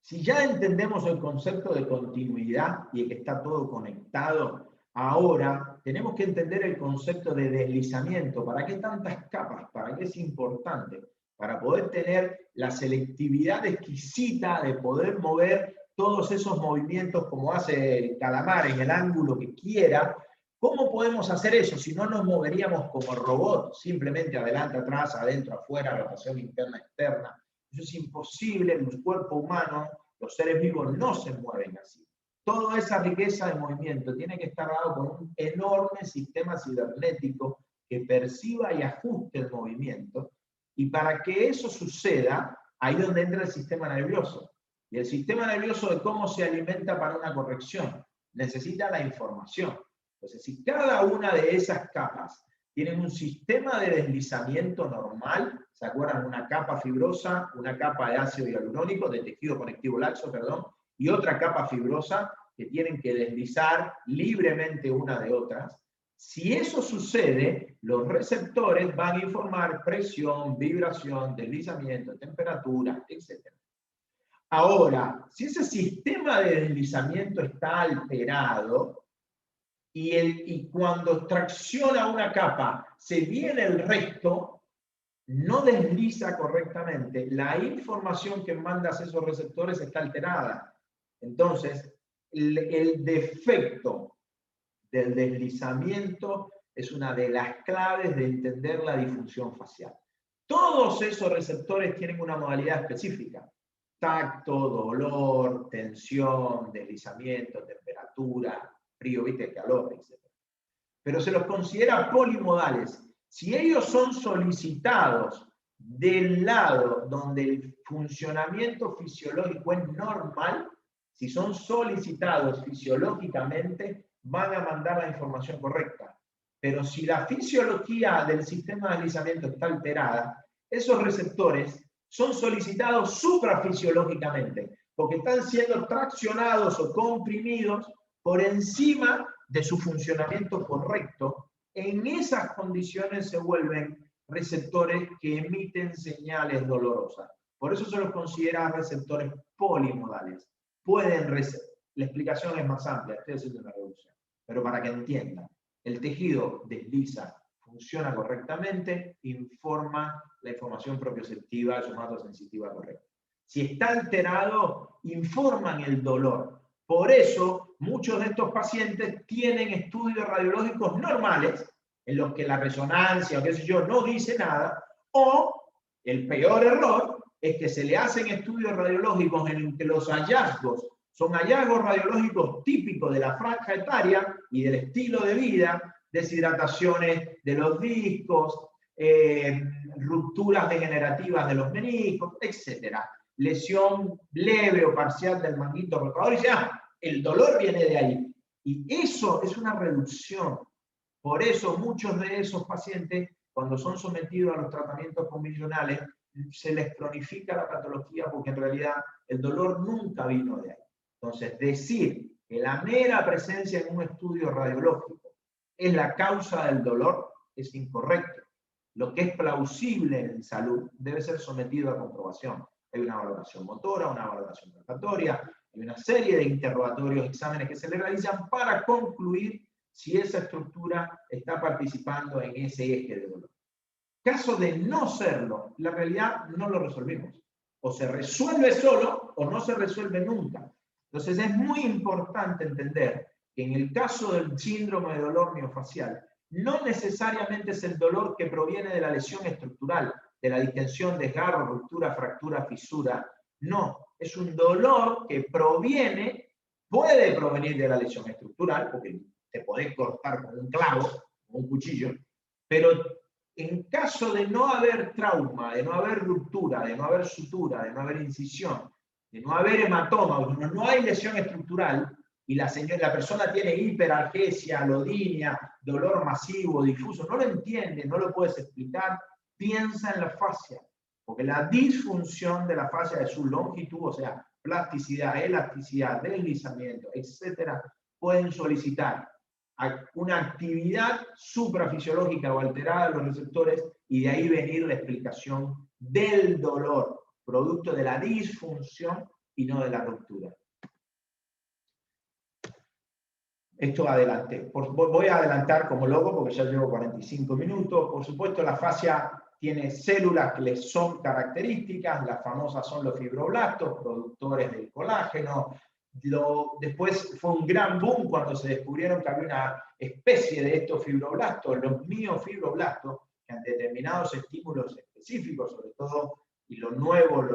Si ya entendemos el concepto de continuidad y de que está todo conectado, ahora tenemos que entender el concepto de deslizamiento. ¿Para qué tantas capas? ¿Para qué es importante? Para poder tener la selectividad exquisita de poder mover todos esos movimientos como hace el calamar en el ángulo que quiera. ¿Cómo podemos hacer eso si no nos moveríamos como robot? Simplemente adelante, atrás, adentro, afuera, rotación interna, externa. Eso es imposible en el cuerpo humano. Los seres vivos no se mueven así. Toda esa riqueza de movimiento tiene que estar dado con un enorme sistema cibernético que perciba y ajuste el movimiento. Y para que eso suceda, ahí es donde entra el sistema nervioso. Y el sistema nervioso de cómo se alimenta para una corrección. Necesita la información. Entonces, si cada una de esas capas tiene un sistema de deslizamiento normal, ¿se acuerdan? Una capa fibrosa, una capa de ácido hialurónico, de tejido conectivo laxo, perdón, y otra capa fibrosa que tienen que deslizar libremente una de otras. Si eso sucede, los receptores van a informar presión, vibración, deslizamiento, temperatura, etc. Ahora, si ese sistema de deslizamiento está alterado y cuando tracciona una capa se viene el resto, no desliza correctamente, la información que mandas a esos receptores está alterada. Entonces, el defecto del deslizamiento es una de las claves de entender la disfunción facial. Todos esos receptores tienen una modalidad específica. Tacto, dolor, tensión, deslizamiento, temperatura, frío, ¿viste? Calor, etc. Pero se los considera polimodales. Si ellos son solicitados del lado donde el funcionamiento fisiológico es normal, si son solicitados fisiológicamente, van a mandar la información correcta. Pero si la fisiología del sistema de deslizamiento está alterada, esos receptores son solicitados suprafisiológicamente, porque están siendo traccionados o comprimidos por encima de su funcionamiento correcto. En esas condiciones se vuelven receptores que emiten señales dolorosas. Por eso se los considera receptores polimodales. La explicación es más amplia, estoy haciendo una reducción, pero para que entiendan, el tejido desliza, funciona correctamente, informa la información propioceptiva, somatosensitiva correcta. Si está alterado, informan el dolor. Por eso, muchos de estos pacientes tienen estudios radiológicos normales, en los que la resonancia o qué sé yo no dice nada, o el peor error es que se le hacen estudios radiológicos en que los hallazgos son hallazgos radiológicos típicos de la franja etaria y del estilo de vida, deshidrataciones de los discos, rupturas degenerativas de los meniscos, etc. Lesión leve o parcial del manguito rotador y dice, el dolor viene de ahí. Y eso es una reducción. Por eso muchos de esos pacientes, cuando son sometidos a los tratamientos convencionales, se les cronifica la patología porque en realidad el dolor nunca vino de ahí. Entonces, decir que la mera presencia en un estudio radiológico es la causa del dolor, es incorrecto. Lo que es plausible en salud debe ser sometido a comprobación. Hay una valoración motora, una valoración tratatoria, hay una serie de interrogatorios, exámenes que se le realizan para concluir si esa estructura está participando en ese eje de dolor. Caso de no serlo, la realidad no lo resolvimos. O se resuelve solo o no se resuelve nunca. Entonces es muy importante entender que en el caso del síndrome de dolor miofacial, no necesariamente es el dolor que proviene de la lesión estructural, de la distensión, desgarro, ruptura, fractura, fisura. No, es un dolor que puede provenir de la lesión estructural, porque te podés cortar con un clavo, con un cuchillo, pero en caso de no haber trauma, de no haber ruptura, de no haber sutura, de no haber incisión, de no haber hematoma, no hay lesión estructural, y la persona tiene hiperalgesia, alodinia, dolor masivo, difuso, no lo entiende, no lo puedes explicar, piensa en la fascia, porque la disfunción de la fascia de su longitud, o sea, plasticidad, elasticidad, deslizamiento, etcétera, pueden solicitar una actividad suprafisiológica o alterada de los receptores y de ahí venir la explicación del dolor, producto de la disfunción y no de la ruptura. Esto adelante. Voy a adelantar como loco porque ya llevo 45 minutos. Por supuesto, la fascia tiene células que les son características. Las famosas son los fibroblastos, productores del colágeno. Después fue un gran boom cuando se descubrieron que había una especie de estos fibroblastos, los miofibroblastos, que ante determinados estímulos específicos, sobre todo, y lo nuevo,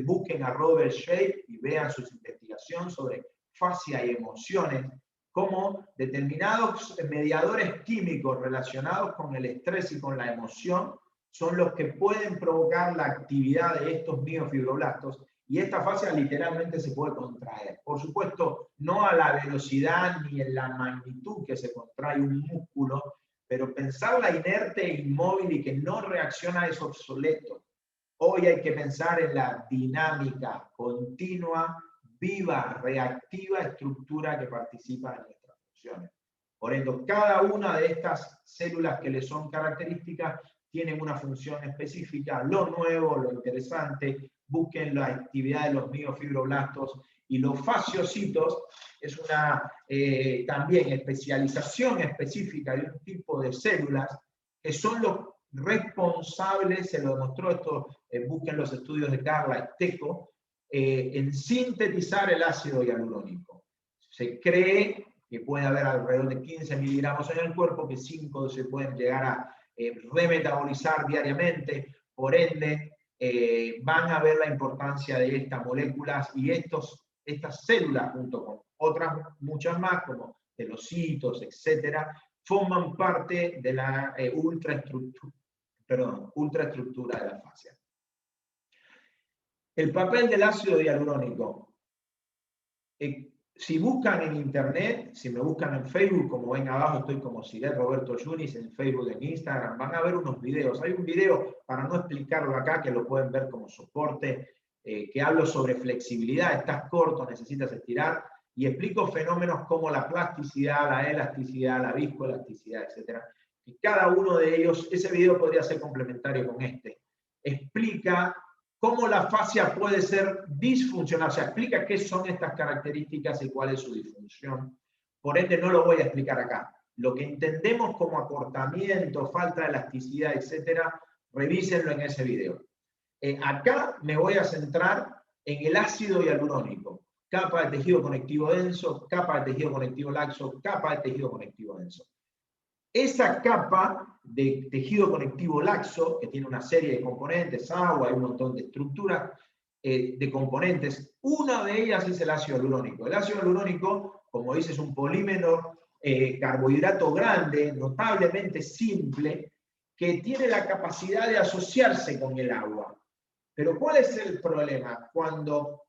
busquen a Robert Shade y vean sus investigaciones sobre fascia y emociones, como determinados mediadores químicos relacionados con el estrés y con la emoción son los que pueden provocar la actividad de estos miofibroblastos, y esta fascia literalmente se puede contraer. Por supuesto, no a la velocidad ni en la magnitud que se contrae un músculo, pero pensarla inerte e inmóvil y que no reacciona es obsoleto. Hoy hay que pensar en la dinámica continua, viva, reactiva estructura que participa en nuestras funciones. Por ende, cada una de estas células que le son características tienen una función específica. Lo nuevo, lo interesante, busquen la actividad de los miofibroblastos, y los fasciocitos es una también especialización específica de un tipo de células que son los responsables, se lo demostró esto, busquen los estudios de Carla Esteco, en sintetizar el ácido hialurónico. Se cree que puede haber alrededor de 15 miligramos en el cuerpo, que 5 se pueden llegar a remetabolizar diariamente, por ende van a ver la importancia de estas moléculas, y estas células, junto con otras muchas más, como telocitos, etcétera, forman parte de la ultraestructura de la fascia. El papel del ácido hialurónico. Si buscan en internet, si me buscan en Facebook, como ven abajo, estoy como Siret Roberto Yunis en Facebook, en Instagram, van a ver unos videos. Hay un video, para no explicarlo acá, que lo pueden ver como soporte, que hablo sobre flexibilidad. Estás corto, necesitas estirar, y explico fenómenos como la plasticidad, la elasticidad, la viscoelasticidad, etc. Y cada uno de ellos, ese video podría ser complementario con este, explica cómo la fascia puede ser disfuncional, o sea, explica qué son estas características y cuál es su disfunción. Por ende, no lo voy a explicar acá. Lo que entendemos como acortamiento, falta de elasticidad, etcétera, revísenlo en ese video. Acá me voy a centrar en el ácido hialurónico. Capa de tejido conectivo denso, capa de tejido conectivo laxo, capa de tejido conectivo denso. Esa capa de tejido conectivo laxo, que tiene una serie de componentes, agua, hay un montón de estructuras de componentes, una de ellas es el ácido hialurónico. El ácido hialurónico, como dice, es un polímero carbohidrato grande, notablemente simple, que tiene la capacidad de asociarse con el agua. Pero ¿cuál es el problema? Cuando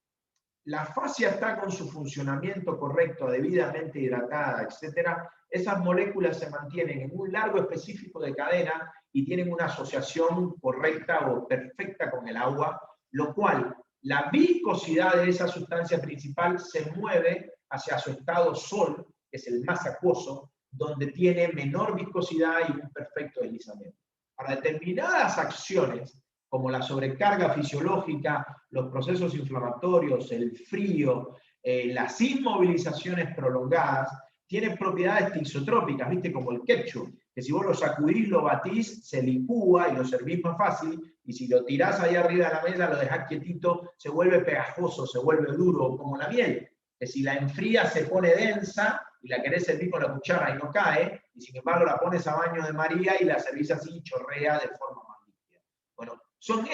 la fascia está con su funcionamiento correcto, debidamente hidratada, etcétera, esas moléculas se mantienen en un largo específico de cadena y tienen una asociación correcta o perfecta con el agua, lo cual la viscosidad de esa sustancia principal se mueve hacia su estado sol, que es el más acuoso, donde tiene menor viscosidad y un perfecto deslizamiento. Para determinadas acciones, como la sobrecarga fisiológica, los procesos inflamatorios, el frío, las inmovilizaciones prolongadas, tienen propiedades tisotrópicas, ¿viste? Como el ketchup, que si vos lo sacudís, lo batís, se licúa y lo servís más fácil, y si lo tirás ahí arriba de la mesa, lo dejás quietito, se vuelve pegajoso, se vuelve duro, como la miel, que si la enfrías se pone densa y la querés servir con la cuchara y no cae, y sin embargo la pones a baño de María y la servís así y chorrea de forma más líquida. Bueno, son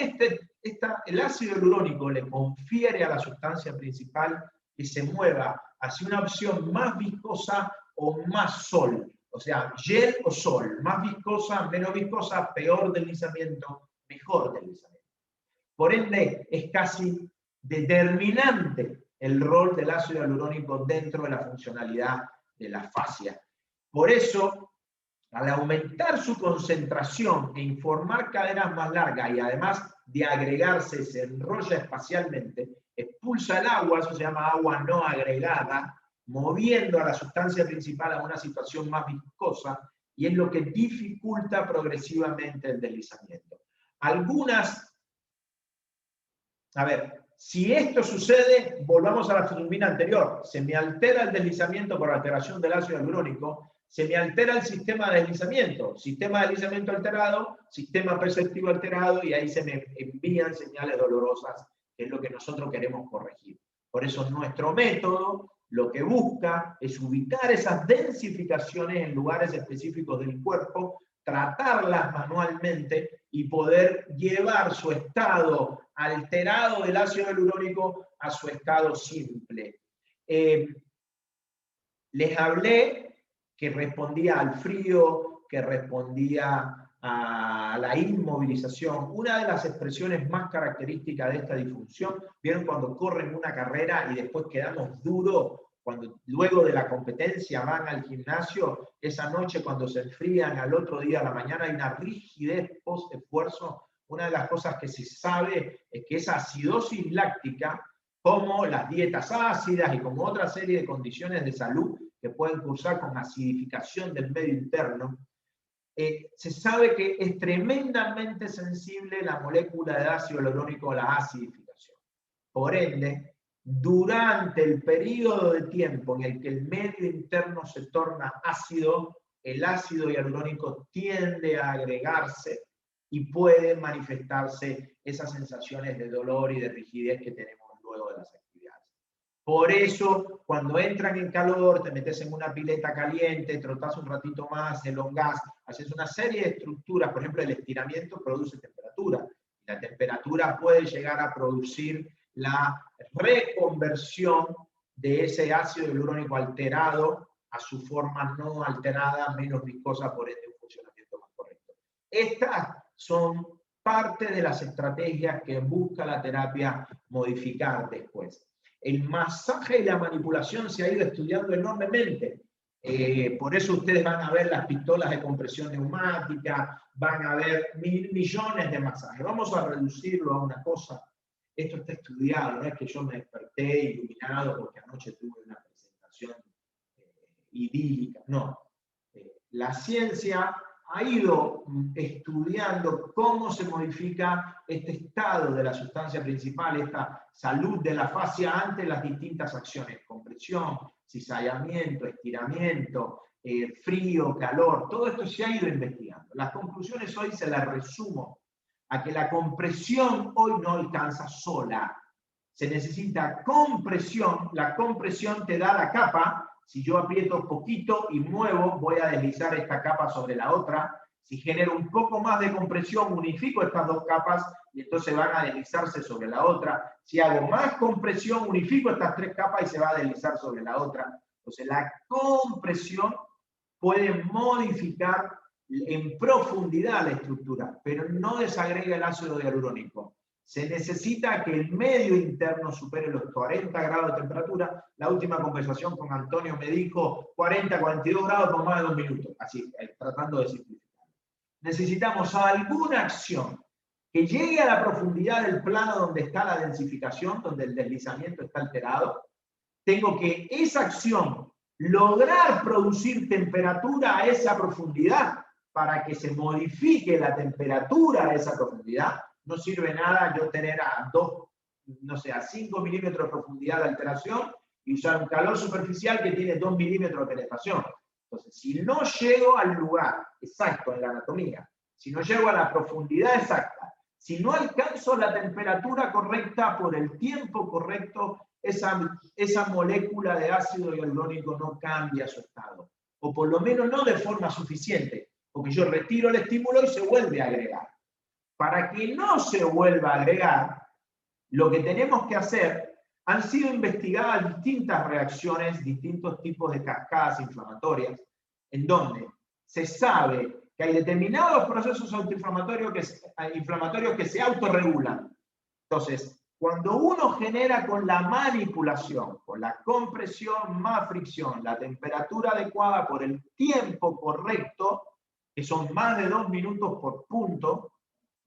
el ácido hialurónico le confiere a la sustancia principal que se mueva hacia una opción más viscosa o más sol. O sea, gel o sol, más viscosa, menos viscosa, peor deslizamiento, mejor deslizamiento. Por ende, es casi determinante el rol del ácido hialurónico dentro de la funcionalidad de la fascia. Por eso, al aumentar su concentración e formar cadenas más largas y además de agregarse, se enrolla espacialmente, expulsa el agua, eso se llama agua no agregada, moviendo a la sustancia principal a una situación más viscosa, y es lo que dificulta progresivamente el deslizamiento. A ver, si esto sucede, volvamos a la turbina anterior, se me altera el deslizamiento por alteración del ácido hialurónico, se me altera el sistema de deslizamiento alterado, sistema perceptivo alterado, y ahí se me envían señales dolorosas, que es lo que nosotros queremos corregir. Por eso nuestro método lo que busca es ubicar esas densificaciones en lugares específicos del cuerpo, tratarlas manualmente y poder llevar su estado alterado del ácido hialurónico a su estado simple. Les hablé que respondía al frío, que respondía a la inmovilización. Una de las expresiones más características de esta disfunción, ¿vieron cuando corren una carrera y después quedamos duros? Cuando luego de la competencia van al gimnasio, esa noche cuando se enfrían, al otro día a la mañana hay una rigidez post-esfuerzo. Una de las cosas que se sabe es que esa acidosis láctica, como las dietas ácidas y como otra serie de condiciones de salud que pueden cursar con acidificación del medio interno, se sabe que es tremendamente sensible la molécula de ácido hialurónico a la acidificación. Por ende, durante el periodo de tiempo en el que el medio interno se torna ácido, el ácido hialurónico tiende a agregarse y puede manifestarse esas sensaciones de dolor y de rigidez que tenemos luego de las actividades. Por eso, cuando entran en calor, te metes en una pileta caliente, trotás un ratito más, elongás, haces una serie de estructuras. Por ejemplo, el estiramiento produce temperatura. La temperatura puede llegar a producir la reconversión de ese ácido hialurónico alterado a su forma no alterada, menos viscosa, por ende un funcionamiento más correcto. Estas son parte de las estrategias que busca la terapia modificar después. El masaje y la manipulación se ha ido estudiando enormemente. Por eso ustedes van a ver las pistolas de compresión neumática, van a ver millones de masajes. Vamos a reducirlo a una cosa. Esto está estudiado, no es que yo me desperté iluminado porque anoche tuve una presentación idílica, no. La ciencia ha ido estudiando cómo se modifica este estado de la sustancia principal, esta salud de la fascia ante las distintas acciones, compresión, cizallamiento, estiramiento, frío, calor, todo esto se ha ido investigando. Las conclusiones hoy se las resumo a que la compresión hoy no alcanza sola. Se necesita compresión, la compresión te da la capa. Si yo aprieto poquito y muevo, voy a deslizar esta capa sobre la otra. Si genero un poco más de compresión, unifico estas dos capas y entonces van a deslizarse sobre la otra. Si hago más compresión, unifico estas tres capas y se va a deslizar sobre la otra. Entonces la compresión puede modificar en profundidad la estructura, pero no desagrega el ácido hialurónico. Se necesita que el medio interno supere los 40 grados de temperatura. La última conversación con Antonio me dijo 40, 42 grados por más de 2 minutos. Así, tratando de simplificar. Necesitamos alguna acción que llegue a la profundidad del plano donde está la densificación, donde el deslizamiento está alterado. Tengo que esa acción lograr producir temperatura a esa profundidad para que se modifique la temperatura a esa profundidad. No sirve nada yo tener a 5 milímetros de profundidad de alteración y usar un calor superficial que tiene 2 milímetros de penetración. Entonces, si no llego al lugar exacto en la anatomía, si no llego a la profundidad exacta, si no alcanzo la temperatura correcta por el tiempo correcto, esa molécula de ácido hialurónico no cambia su estado. O por lo menos no de forma suficiente, porque yo retiro el estímulo y se vuelve a agregar. Para que no se vuelva a agregar, lo que tenemos que hacer, han sido investigadas distintas reacciones, distintos tipos de cascadas inflamatorias, en donde se sabe que hay determinados procesos inflamatorios que se autorregulan. Entonces, cuando uno genera con la manipulación, con la compresión más fricción, la temperatura adecuada por el tiempo correcto, que son más de 2 minutos por punto,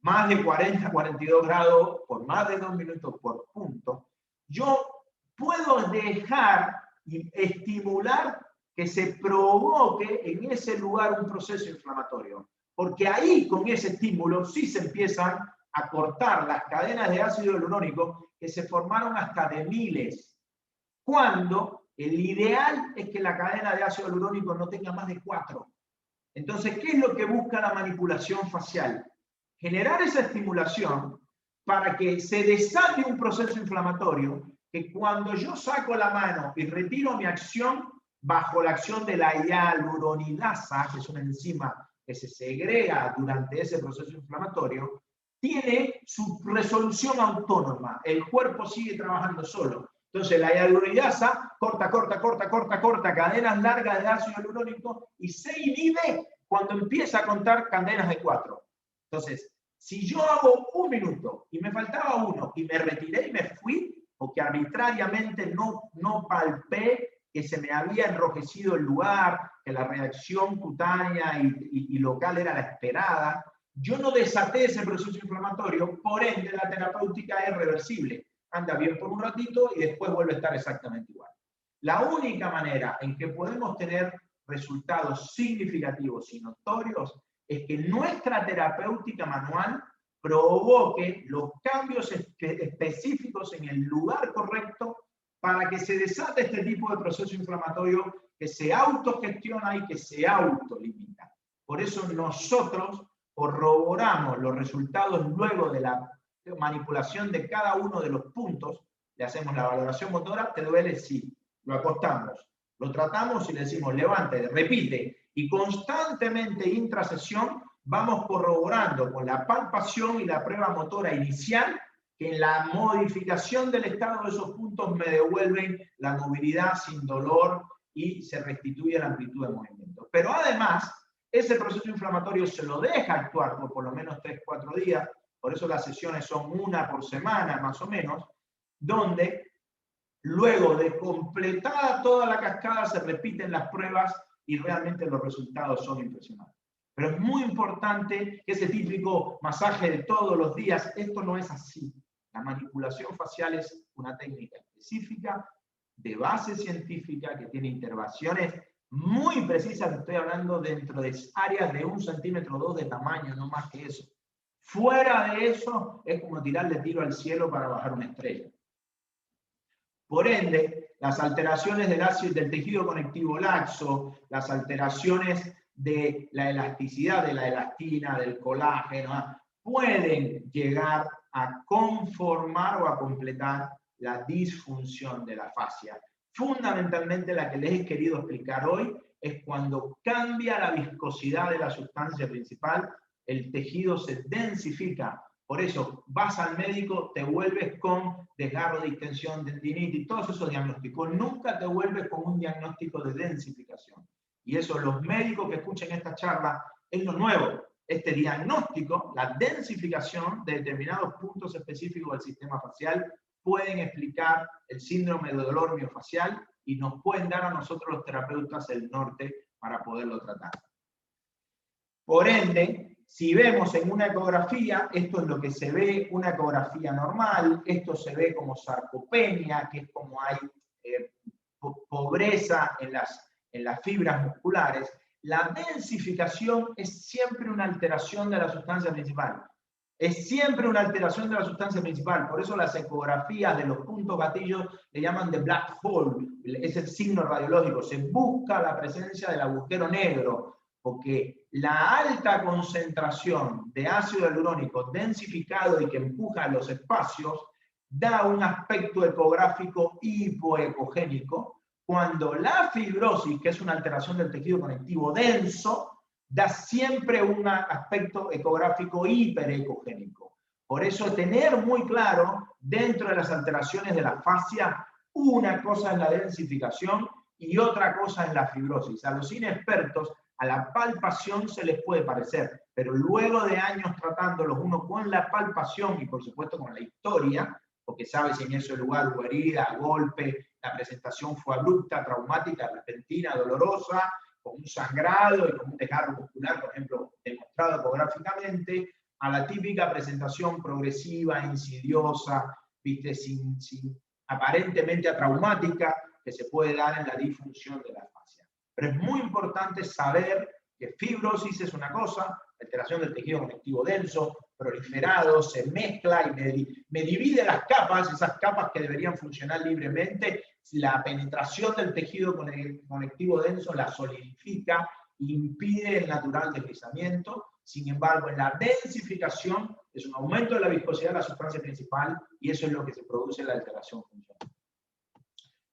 más de 40 a 42 grados por más de 2 minutos por punto, yo puedo dejar y estimular que se provoque en ese lugar un proceso inflamatorio. Porque ahí, con ese estímulo, sí se empiezan a cortar las cadenas de ácido hialurónico que se formaron hasta de miles. Cuando el ideal es que la cadena de ácido hialurónico no tenga más de 4. Entonces, ¿qué es lo que busca la manipulación facial? Generar esa estimulación para que se desate un proceso inflamatorio que cuando yo saco la mano y retiro mi acción bajo la acción de la hialuronidasa, que es una enzima que se segrega durante ese proceso inflamatorio, tiene su resolución autónoma. El cuerpo sigue trabajando solo. Entonces la hialuronidasa corta cadenas largas de ácido hialurónico y se inhibe cuando empieza a contar cadenas de 4. Entonces, si yo hago 1 minuto y me faltaba 1 y me retiré y me fui, porque arbitrariamente no palpé que se me había enrojecido el lugar, que la reacción cutánea y local era la esperada, yo no desaté ese proceso inflamatorio, por ende la terapéutica es reversible. Anda bien por un ratito y después vuelve a estar exactamente igual. La única manera en que podemos tener resultados significativos y notorios es que nuestra terapéutica manual provoque los cambios específicos en el lugar correcto para que se desate este tipo de proceso inflamatorio que se autogestiona y que se autolimita. Por eso nosotros corroboramos los resultados luego de la manipulación de cada uno de los puntos, le hacemos la valoración motora, ¿te duele? Sí. Lo acostamos, lo tratamos y le decimos, levante, repite, y constantemente intrasesión vamos corroborando con la palpación y la prueba motora inicial que en la modificación del estado de esos puntos me devuelven la movilidad sin dolor y se restituye la amplitud de movimiento. Pero además, ese proceso inflamatorio se lo deja actuar por lo menos 3-4 días, por eso las sesiones son 1 por semana más o menos, donde luego de completada toda la cascada se repiten las pruebas y realmente los resultados son impresionantes. Pero es muy importante que ese típico masaje de todos los días, esto no es así. La manipulación facial es una técnica específica, de base científica, que tiene intervenciones muy precisas. Estoy hablando dentro de áreas de 1 centímetro o 2 de tamaño, no más que eso. Fuera de eso, es como tirarle tiro al cielo para bajar una estrella. Por ende, las alteraciones del tejido conectivo laxo, las alteraciones de la elasticidad de la elastina, del colágeno, pueden llegar a conformar o a completar la disfunción de la fascia. Fundamentalmente la que les he querido explicar hoy es cuando cambia la viscosidad de la sustancia principal, el tejido se densifica. Por eso vas al médico, te vuelves con desgarro, distensión, tendinitis, todos esos diagnósticos. Nunca te vuelves con un diagnóstico de densificación. Y eso los médicos que escuchen esta charla es lo nuevo. Este diagnóstico, la densificación de determinados puntos específicos del sistema facial pueden explicar el síndrome de dolor miofacial y nos pueden dar a nosotros los terapeutas el norte para poderlo tratar. Por ende, si vemos en una ecografía, esto es lo que se ve, una ecografía normal, esto se ve como sarcopenia, que es como hay pobreza en las fibras musculares, la densificación es siempre una alteración de la sustancia principal. Es siempre una alteración de la sustancia principal. Por eso las ecografías de los puntos gatillos le llaman de black hole. Es el signo radiológico. Se busca la presencia del agujero negro, porque la alta concentración de ácido hialurónico densificado y que empuja los espacios da un aspecto ecográfico hipoecogénico, cuando la fibrosis, que es una alteración del tejido conectivo denso, da siempre un aspecto ecográfico hiperecogénico. Por eso tener muy claro, dentro de las alteraciones de la fascia, una cosa es la densificación y otra cosa es la fibrosis. A los inexpertos, a la palpación se les puede parecer, pero luego de años tratándolos uno con la palpación y por supuesto con la historia, porque sabe si en ese lugar hubo herida, golpe, la presentación fue abrupta, traumática, repentina, dolorosa, con un sangrado y con un desgarro muscular, por ejemplo, demostrado ecográficamente, a la típica presentación progresiva, insidiosa, ¿viste? Aparentemente atraumática, que se puede dar en la disfunción de la fascia. Pero es muy importante saber que fibrosis es una cosa, alteración del tejido conectivo denso, proliferado, se mezcla y me divide las capas, esas capas que deberían funcionar libremente, la penetración del tejido conectivo denso la solidifica, impide el natural deslizamiento. Sin embargo, en la densificación es un aumento de la viscosidad de la sustancia principal y eso es lo que se produce en la alteración funcional.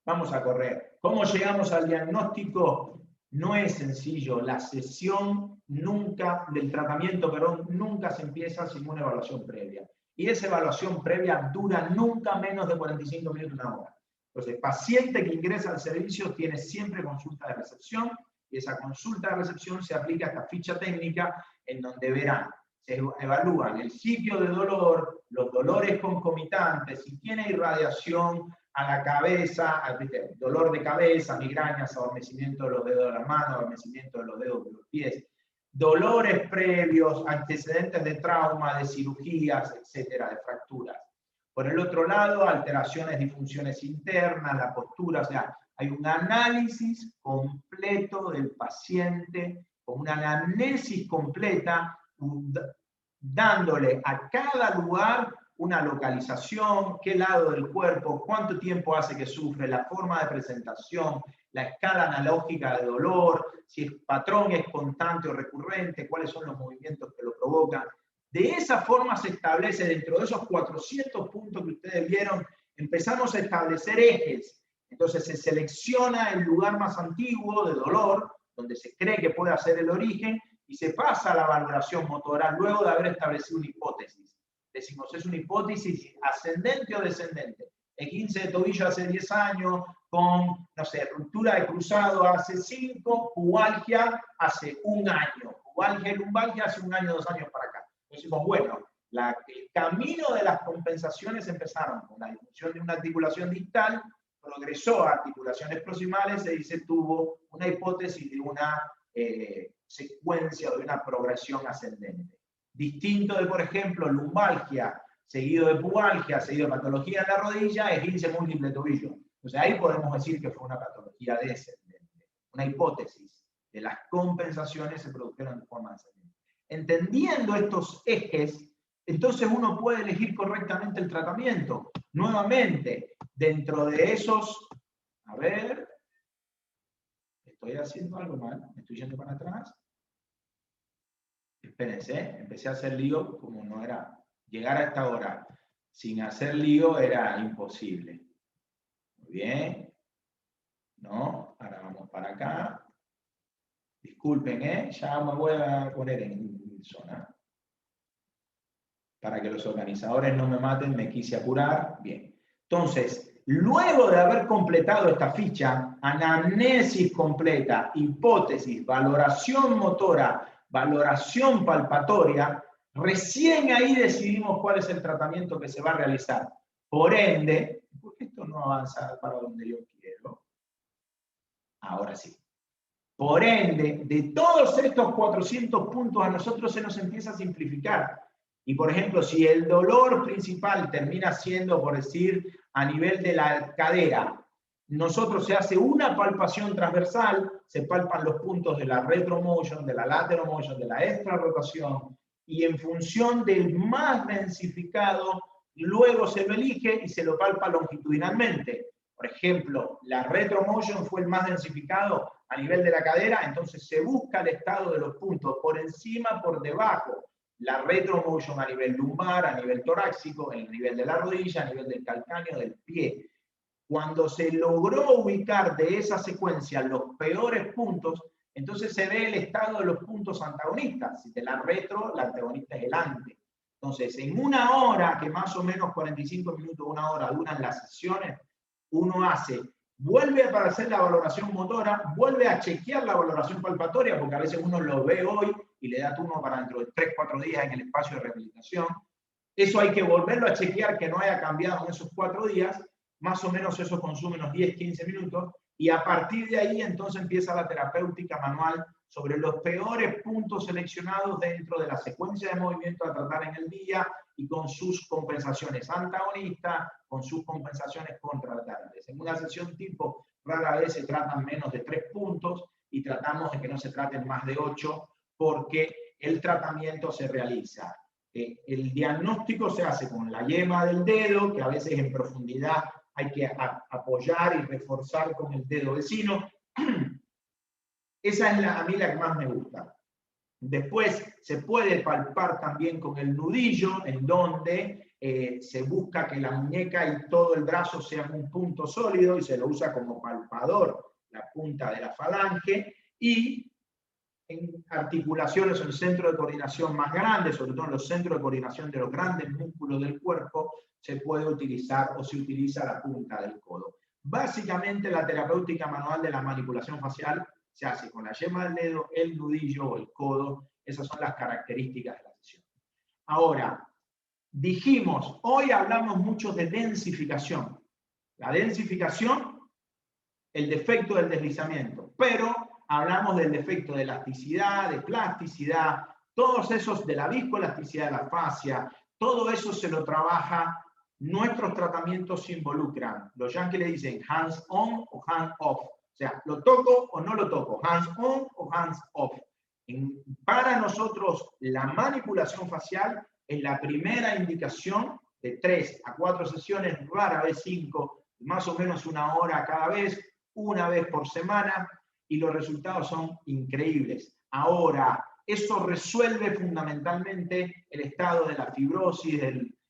Vamos a correr. ¿Cómo llegamos al diagnóstico? No es sencillo. La sesión nunca, del tratamiento, perdón, nunca se empieza sin una evaluación previa. Y esa evaluación previa dura nunca menos de 45 minutos, una hora. Entonces, el paciente que ingresa al servicio tiene siempre consulta de recepción y esa consulta de recepción se aplica a esta ficha técnica en donde verán, se evalúan el sitio de dolor, los dolores concomitantes, si tiene irradiación a la cabeza, dolor de cabeza, migrañas, adormecimiento de los dedos de la mano, adormecimiento de los dedos de los pies, dolores previos, antecedentes de trauma, de cirugías, etcétera, de fracturas. Por el otro lado, alteraciones, disfunciones internas, la postura, o sea, hay un análisis completo del paciente, con una anamnesis completa, dándole a cada lugar una localización, qué lado del cuerpo, cuánto tiempo hace que sufre, la forma de presentación, la escala analógica de dolor, si el patrón es constante o recurrente, cuáles son los movimientos que lo provocan. De esa forma se establece, dentro de esos 400 puntos que ustedes vieron, empezamos a establecer ejes. Entonces se selecciona el lugar más antiguo de dolor, donde se cree que puede ser el origen, y se pasa a la valoración motora luego de haber establecido una hipótesis. Decimos, es una hipótesis ascendente o descendente. Esguince de tobillo hace 10 años, con, no sé, ruptura de cruzado hace 5, pubalgia hace 1 año, pubalgia y lumbalgia hace 1 año, 2 años para acá. Decimos, bueno, el camino de las compensaciones empezaron con la disfunción de una articulación distal, progresó a articulaciones proximales y se tuvo una hipótesis de una secuencia o de una progresión ascendente. Distinto de, por ejemplo, lumbalgia, seguido de pubalgia, seguido de patología en la rodilla, esguince múltiple tobillo. Entonces ahí podemos decir que fue una patología descendente, una hipótesis de las compensaciones se produjeron de forma descendente. Entendiendo estos ejes, entonces uno puede elegir correctamente el tratamiento. Nuevamente, dentro de esos, a ver, estoy haciendo algo mal, me estoy yendo para atrás. Espérense, empecé a hacer lío como no era. Llegar a esta hora sin hacer lío era imposible. Muy bien. No, ahora vamos para acá. Disculpen, ya me voy a poner en zona. Para que los organizadores no me maten, me quise apurar. Bien. Entonces, luego de haber completado esta ficha, anamnesis completa, hipótesis, valoración motora, valoración palpatoria, recién ahí decidimos cuál es el tratamiento que se va a realizar. Por ende, ¿por qué esto no avanza para donde yo quiero? Ahora sí. Por ende, de todos estos 400 puntos a nosotros se nos empieza a simplificar. Y por ejemplo, si el dolor principal termina siendo, por decir, a nivel de la cadera, nosotros se hace una palpación transversal, se palpan los puntos de la retromotion, de la lateromotion, de la extrarrotación, y en función del más densificado, luego se lo elige y se lo palpa longitudinalmente. Por ejemplo, la retromotion fue el más densificado a nivel de la cadera, entonces se busca el estado de los puntos por encima, por debajo. La retromotion a nivel lumbar, a nivel torácico, en el nivel de la rodilla, a nivel del calcáneo, del pie. Cuando se logró ubicar de esa secuencia los peores puntos, entonces se ve el estado de los puntos antagonistas. Si de la retro, la antagonista es el ante. Entonces, en una hora, que más o menos 45 minutos, una hora duran las sesiones, uno vuelve para hacer la valoración motora, vuelve a chequear la valoración palpatoria, porque a veces uno lo ve hoy y le da turno para dentro de 3-4 días en el espacio de rehabilitación. Eso hay que volverlo a chequear que no haya cambiado en esos 4 días. Más o menos eso consume unos 10-15 minutos, y a partir de ahí entonces empieza la terapéutica manual sobre los peores puntos seleccionados dentro de la secuencia de movimiento a tratar en el día y con sus compensaciones antagonistas, con sus compensaciones contratantes. En una sesión tipo rara vez se tratan menos de 3 puntos y tratamos de que no se traten más de 8 porque el tratamiento se realiza. El diagnóstico se hace con la yema del dedo, que a veces en profundidad hay que apoyar y reforzar con el dedo vecino. Esa es a mí la que más me gusta. Después se puede palpar también con el nudillo, en donde se busca que la muñeca y todo el brazo sean un punto sólido y se lo usa como palpador la punta de la falange, y en articulaciones o en centros de coordinación más grandes, sobre todo en los centros de coordinación de los grandes músculos del cuerpo, se puede utilizar o se utiliza la punta del codo. Básicamente la terapéutica manual de la manipulación facial se hace con la yema del dedo, el nudillo o el codo. Esas son las características de la sesión. Ahora, dijimos, hoy hablamos mucho de densificación. La densificación, el defecto del deslizamiento, pero hablamos del defecto de elasticidad, de plasticidad, todos esos de la viscoelasticidad de la fascia, todo eso se lo trabaja. Nuestros tratamientos se involucran. Los yankees le dicen hands on o hands off. O sea, ¿lo toco o no lo toco? Hands on o hands off. Para nosotros, la manipulación facial es la primera indicación de 3 a 4 sesiones, rara vez 5, más o menos una hora cada vez, una vez por semana, y los resultados son increíbles. Ahora, eso resuelve fundamentalmente el estado de la fibrosis,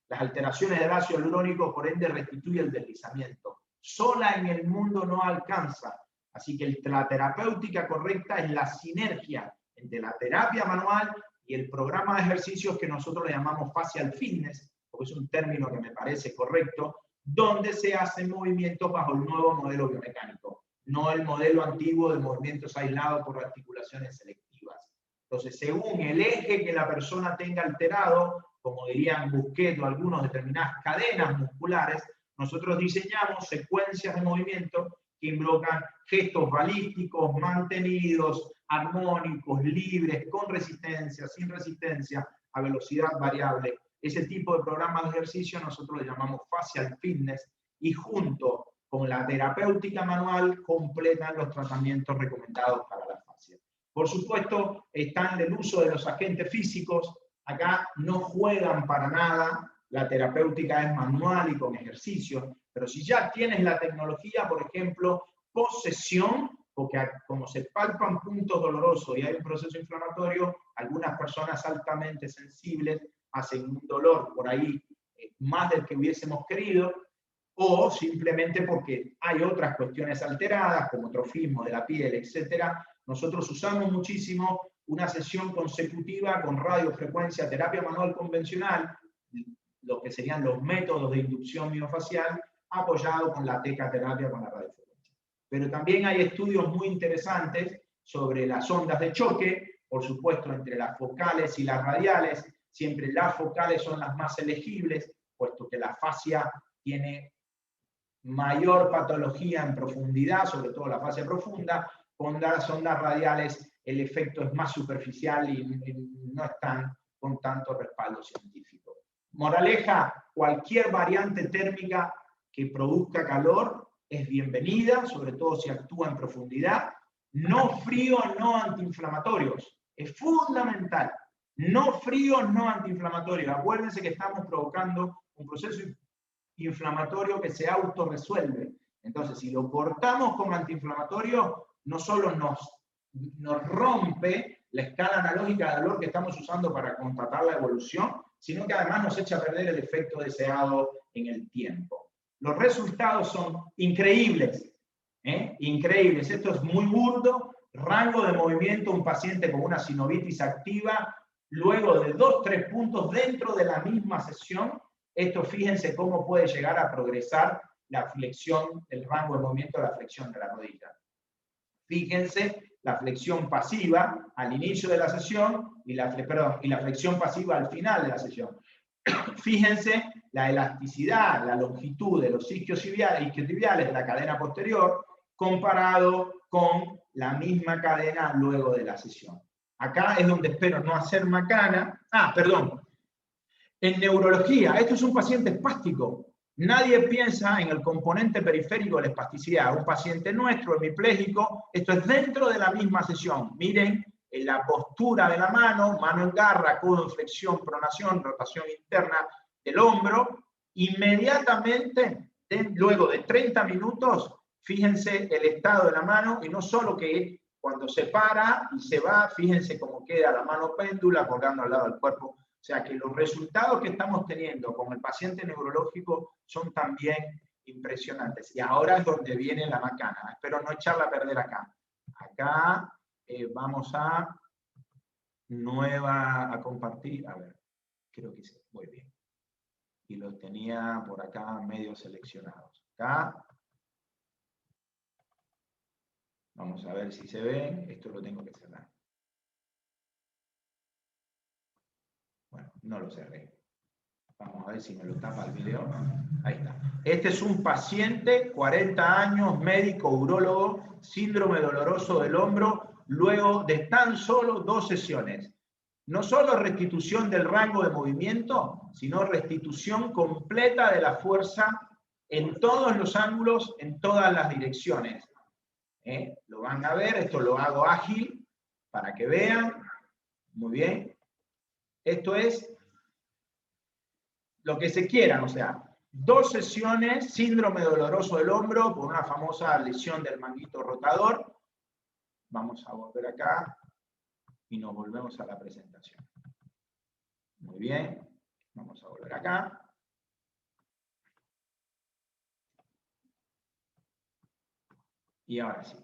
las alteraciones del ácido hialurónico, por ende restituye el deslizamiento. Sola en el mundo no alcanza. Así que la terapéutica correcta es la sinergia entre la terapia manual y el programa de ejercicios que nosotros le llamamos facial fitness, porque es un término que me parece correcto, donde se hacen movimientos bajo el nuevo modelo biomecánico, no el modelo antiguo de movimientos aislados por articulaciones selectivas. Entonces, según el eje que la persona tenga alterado, como dirían Busquet o algunos determinadas cadenas musculares, nosotros diseñamos secuencias de movimiento que invocan gestos balísticos, mantenidos, armónicos, libres, con resistencia, sin resistencia, a velocidad variable. Ese tipo de programas de ejercicio nosotros le llamamos facial fitness, y junto con la terapéutica manual completan los tratamientos recomendados para la fascia. Por supuesto, están el uso de los agentes físicos. Acá no juegan para nada. La terapéutica es manual y con ejercicio, pero si ya tienes la tecnología, por ejemplo, post-sesión, porque como se palpan puntos dolorosos y hay un proceso inflamatorio, algunas personas altamente sensibles hacen un dolor por ahí más del que hubiésemos querido, o simplemente porque hay otras cuestiones alteradas, como trofismo de la piel, etc. Nosotros usamos muchísimo una sesión consecutiva con radiofrecuencia, terapia manual convencional, lo que serían los métodos de inducción miofacial, apoyado con la tecaterapia con la radiofrecuencia. Pero también hay estudios muy interesantes sobre las ondas de choque, por supuesto entre las focales y las radiales. Siempre las focales son las más elegibles, puesto que la fascia tiene mayor patología en profundidad, sobre todo la fascia profunda. Con las ondas radiales el efecto es más superficial y no están con tanto respaldo científico. Moraleja, cualquier variante térmica que produzca calor es bienvenida, sobre todo si actúa en profundidad. No frío, no antiinflamatorios. Es fundamental. No frío, no antiinflamatorios. Acuérdense que estamos provocando un proceso inflamatorio que se autorresuelve. Entonces, si lo cortamos con antiinflamatorio, no solo nos rompe la escala analógica de dolor que estamos usando para constatar la evolución, sino que además nos echa a perder el efecto deseado en el tiempo. Los resultados son increíbles, increíbles. Esto es muy burdo. Rango de movimiento, un paciente con una sinovitis activa, luego de 2-3 puntos dentro de la misma sesión. Esto, fíjense cómo puede llegar a progresar la flexión, el rango de movimiento de la flexión de la rodilla. Fíjense la flexión pasiva al inicio de la sesión y la flexión pasiva al final de la sesión. Fíjense la elasticidad, la longitud de los isquiotibiales de la cadena posterior comparado con la misma cadena luego de la sesión. Acá es donde espero no hacer macana. Perdón. En neurología, esto es un paciente espástico. Nadie piensa en el componente periférico de la espasticidad. Un paciente nuestro, hemipléjico, esto es dentro de la misma sesión. Miren en la postura de la mano en garra, codo en flexión, pronación, rotación interna del hombro. Inmediatamente, luego de 30 minutos, fíjense el estado de la mano, y no solo que cuando se para y se va, fíjense cómo queda la mano péndula colgando al lado del cuerpo. O sea que los resultados que estamos teniendo con el paciente neurológico son también impresionantes. Y ahora es donde viene la macana. Espero no echarla a perder acá. Acá vamos a compartir. A ver, creo que sí. Muy bien. Y los tenía por acá medio seleccionados. Acá. Vamos a ver si se ve. Esto lo tengo que cerrar. Bueno, no lo cerré. Vamos a ver si me lo tapa el video. Ahí está. Este es un paciente, 40 años, médico, urólogo, síndrome doloroso del hombro, luego de tan solo 2 sesiones. No solo restitución del rango de movimiento, sino restitución completa de la fuerza en todos los ángulos, en todas las direcciones. Lo van a ver, esto lo hago ágil para que vean. Muy bien. Esto es lo que se quieran, o sea, 2 sesiones, síndrome doloroso del hombro por una famosa lesión del manguito rotador. Vamos a volver acá y nos volvemos a la presentación. Muy bien, vamos a volver acá. Y ahora sí.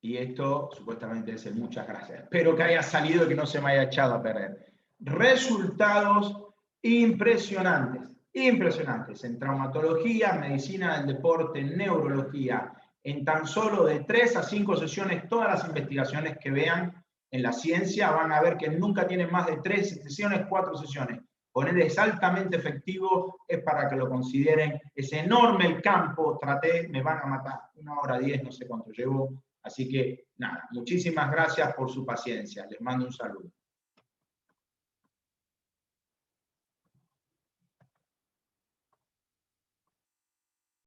Y esto supuestamente es el muchas gracias. Espero que haya salido y que no se me haya echado a perder. Resultados impresionantes, impresionantes en traumatología, medicina del deporte, neurología. En tan solo de 3 a 5 sesiones, todas las investigaciones que vean en la ciencia van a ver que nunca tienen más de 3 sesiones, 4 sesiones. Poner es altamente efectivo, es para que lo consideren. Es enorme el campo, me van a matar 1 hora 10, no sé cuánto llevo. Así que nada, muchísimas gracias por su paciencia. Les mando un saludo.